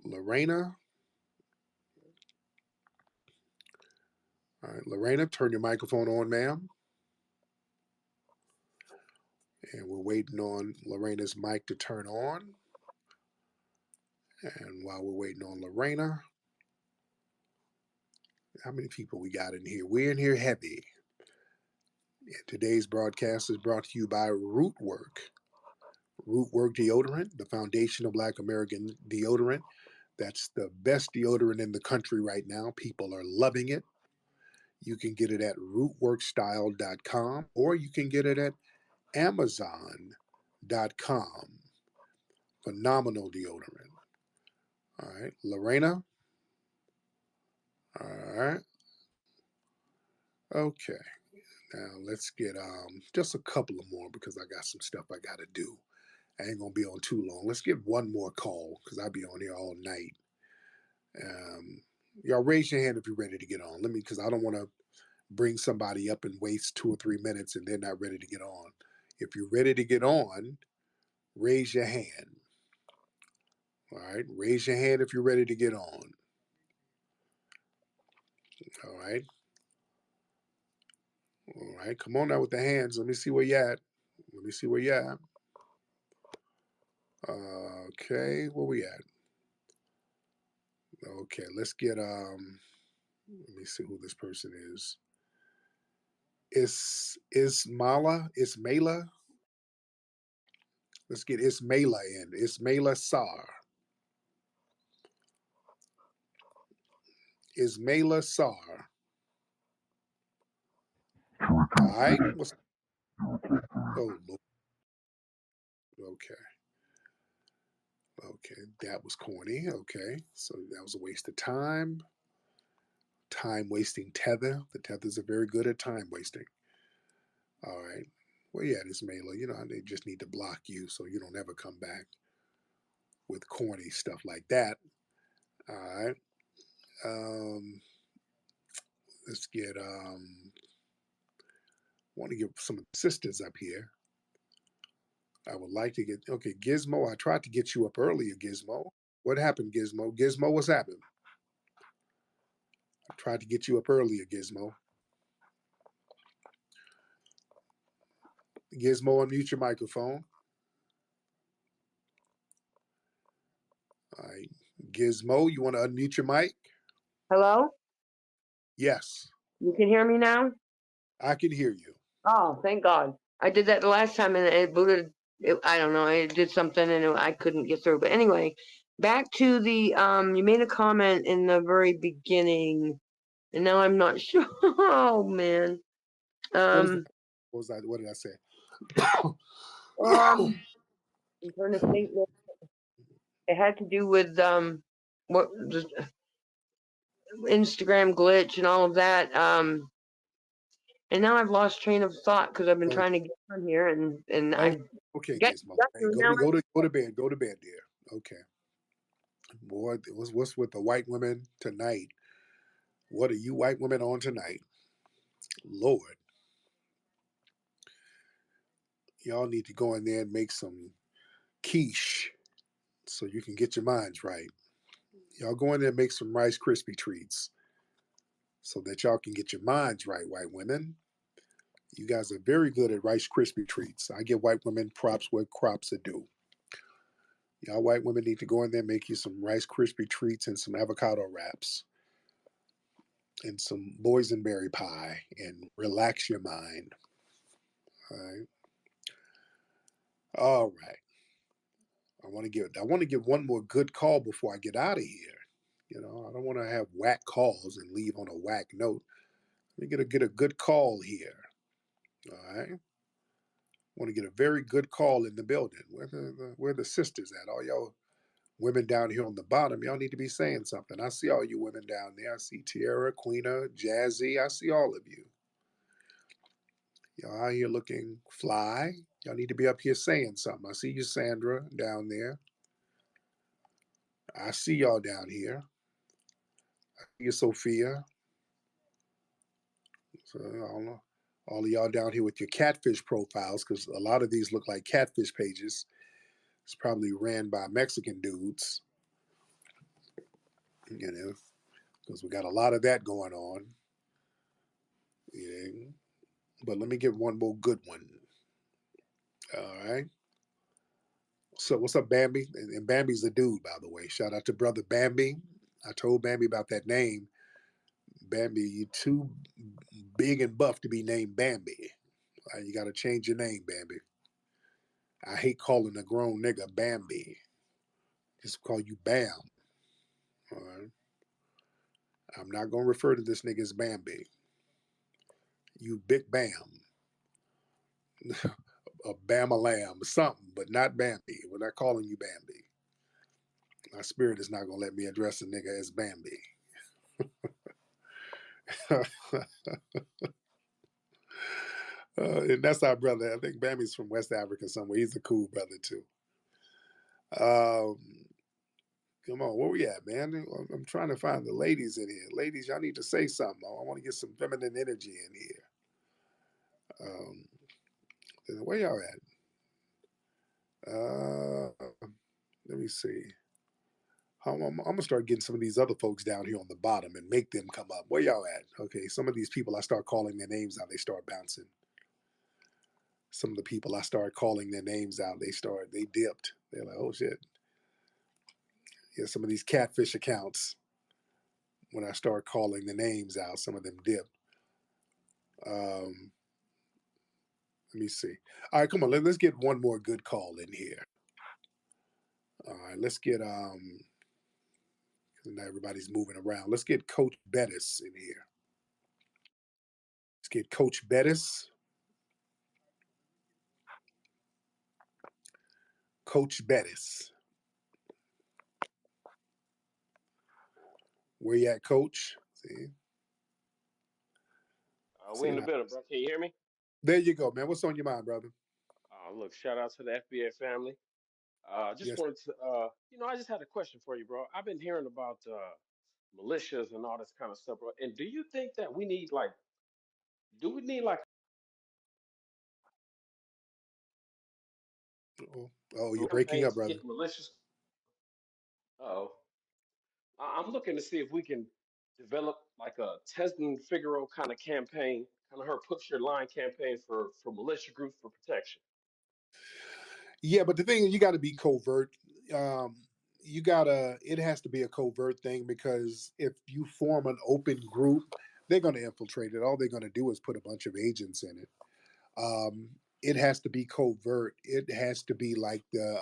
Lorena. All right, Lorena, turn your microphone on, ma'am. And we're waiting on Lorena's mic to turn on. And while we're waiting on Lorena, how many people we got in here? We're in here heavy. And today's broadcast is brought to you by Rootwork. Rootwork deodorant, the foundation of Black American deodorant. That's the best deodorant in the country right now. People are loving it. You can get it at rootworkstyle.com or you can get it at amazon.com. Phenomenal deodorant. All right, Lorena. All right. Okay. Now let's get just a couple of more because I got some stuff I got to do. I ain't gonna be on too long. Let's get one more call because I'll be on here all night. Um, Y'all raise your hand if you're ready to get on. Let me, because I don't want to bring somebody up and waste 2 or 3 minutes and they're not ready to get on. If you're ready to get on, raise your hand. All right, raise your hand if you're ready to get on. All right. All right, come on now with the hands. Let me see where you at. Let me see where you at. Okay, where we at? Okay, let's get let me see who this person is. Ismala? Let's get Ismaila in. Ismaila Sar. Ismaila Sar. All right. Oh, Lord. Okay. Okay. That was corny. Okay. So that was a waste of time. Time wasting tether. The tethers are very good at time wasting. All right. Well, yeah, Ismaila, you know, they just need to block you so you don't ever come back with corny stuff like that. All right. Um, let's get want to get some of the sisters up here. I would like to get okay, Gizmo. I tried to get you up earlier, Gizmo. What happened, Gizmo? Gizmo, what's happened? I tried to get you up earlier, Gizmo. Gizmo, unmute your microphone. All right. Gizmo, you want to unmute your mic? Hello? Yes. You can hear me now? I can hear you. Oh, thank God. I did that the last time and it booted. I don't know. It did something and I couldn't get through. But anyway, back to the, you made a comment in the very beginning and now I'm not sure. Oh, man. What did I say? I'm trying to think. It had to do with, what, just Instagram glitch and all of that. And now I've lost train of thought because I've been trying to get on here and Oh, I okay, got Gizmo. you Hey, now. go to bed. Go to bed, dear. Okay. Boy, what's with the white women tonight? What are you white women on tonight? Lord. Y'all need to go in there and make some quiche so you can get your minds right. Y'all go in there and make some Rice Krispie treats so that y'all can get your minds right, white women. You guys are very good at Rice Krispie treats. I give white women props where props are due. Y'all white women need to go in there and make you some Rice Krispie treats and some avocado wraps and some boysenberry pie and relax your mind. All right. All right. I want to give one more good call before I get out of here. You know, I don't want to have whack calls and leave on a whack note. Let me get a good call here. All right. Want to get a very good call in the building. Where the sisters at? All y'all women down here on the bottom, y'all need to be saying something. I see all you women down there. I see Tiara, Queena, Jazzy. I see all of you. Y'all out here looking fly. Y'all need to be up here saying something. I see you, Sandra, down there. I see y'all down here. I see you, Sophia. So I don't know. All of y'all down here with your catfish profiles, because a lot of these look like catfish pages. It's probably ran by Mexican dudes, you know, because we got a lot of that going on. Yeah. But let me get one more good one. All right. So what's up, Bambi? And Bambi's a dude, by the way. Shout out to brother Bambi. I told Bambi about that name. Bambi, you too big and buff to be named Bambi. You got to change your name, Bambi. I hate calling a grown nigga Bambi. Just call you Bam. All right. I'm not gonna refer to this nigga as Bambi. You big Bam, a Bama Lamb, something, but not Bambi. We're not calling you Bambi. My spirit is not gonna let me address a nigga as Bambi. And that's our brother. I think Bambi's from West Africa somewhere. He's a cool brother too. Come on, where we at, man? I'm trying to find the ladies in here. Ladies, y'all need to say something. I want to get some feminine energy in here. Where y'all at? Let me see. I'm gonna start getting some of these other folks down here on the bottom and make them come up. Where y'all at? Okay, some of these people I start calling their names out, they start bouncing. Some of the people I start calling their names out, they dipped. They're like, oh shit. Yeah, some of these catfish accounts, when I start calling the names out, some of them dipped. Let me see. All right, come on, let's get one more good call in here. All right, let's get now everybody's moving around. Let's get Coach Bettis in here. Let's get Coach Bettis. Coach Bettis. Where you at, Coach? See, We in saying the hi. building, bro. Can you hear me? There you go, man. What's on your mind, brother? Look, shout out to the FBA family. Just Yes. wanted to, I just had a question for you, bro. I've been hearing about militias and all this kind of stuff, bro. And do you think that do we need like Oh, a you're breaking campaign up, to brother. get militias? Oh, I'm looking to see if we can develop like a Tesman Figaro kind of campaign, kind of her push your line campaign for militia groups for protection. Yeah, but the thing is, you got to be covert. It has to be a covert thing, because if you form an open group, they're going to infiltrate it. All they're going to do is put a bunch of agents in it. It has to be covert. It has to be like the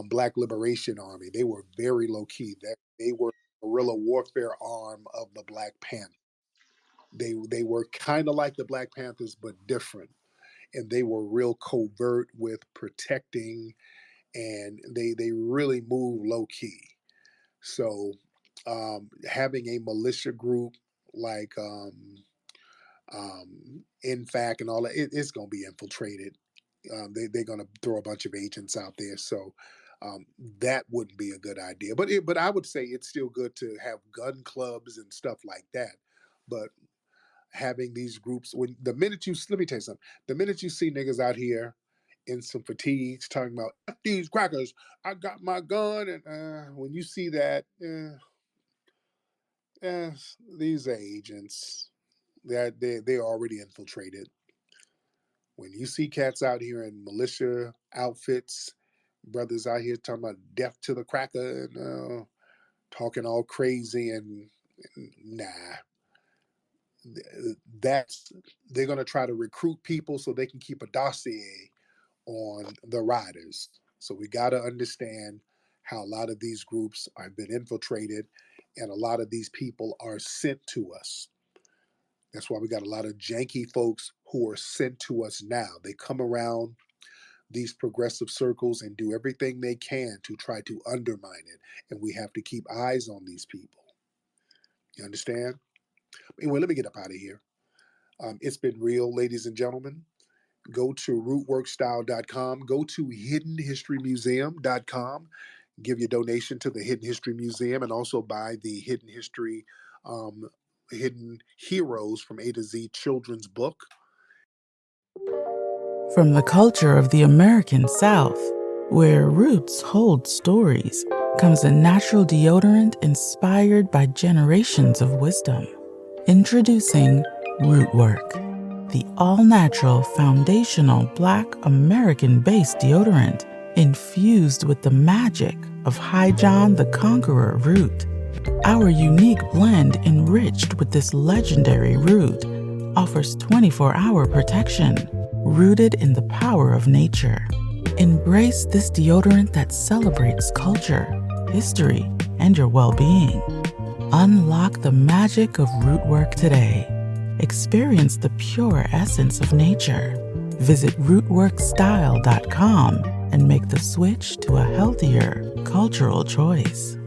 Black Liberation Army. They were very low key. That they were guerrilla warfare arm of the Black Panther. They were kind of like the Black Panthers, but different, and they were real covert with protecting, and they really move low key. So having a militia group like INFAC and all that, it's going to be infiltrated. They're going to throw a bunch of agents out there, so um, that wouldn't be a good idea. But I would say it's still good to have gun clubs and stuff like that. But having these groups, let me tell you something. The minute you see niggas out here in some fatigues talking about F these crackers, I got my gun, and when you see that, these are agents. They're already infiltrated. When you see cats out here in militia outfits, brothers out here talking about death to the cracker, and talking all crazy, and nah, that's they're gonna try to recruit people so they can keep a dossier on the riders. So we got to understand how a lot of these groups have been infiltrated, and a lot of these people are sent to us. That's why we got a lot of janky folks who are sent to us now. They come around these progressive circles and do everything they can to try to undermine it. And we have to keep eyes on these people. You understand? Anyway, let me get up out of here. It's been real, ladies and gentlemen. Go to rootworkstyle.com. Go to hiddenhistorymuseum.com. Give your donation to the Hidden History Museum, and also buy the Hidden History, Hidden Heroes from A to Z children's book. From the culture of the American South, where roots hold stories, comes a natural deodorant inspired by generations of wisdom. Introducing Rootwork, the all-natural foundational Black American-based deodorant infused with the magic of High John the Conqueror root. Our unique blend, enriched with this legendary root, offers 24-hour protection, rooted in the power of nature. Embrace this deodorant that celebrates culture, history, and your well-being. Unlock the magic of Rootwork today. Experience the pure essence of nature. Visit rootworkstyle.com and make the switch to a healthier cultural choice.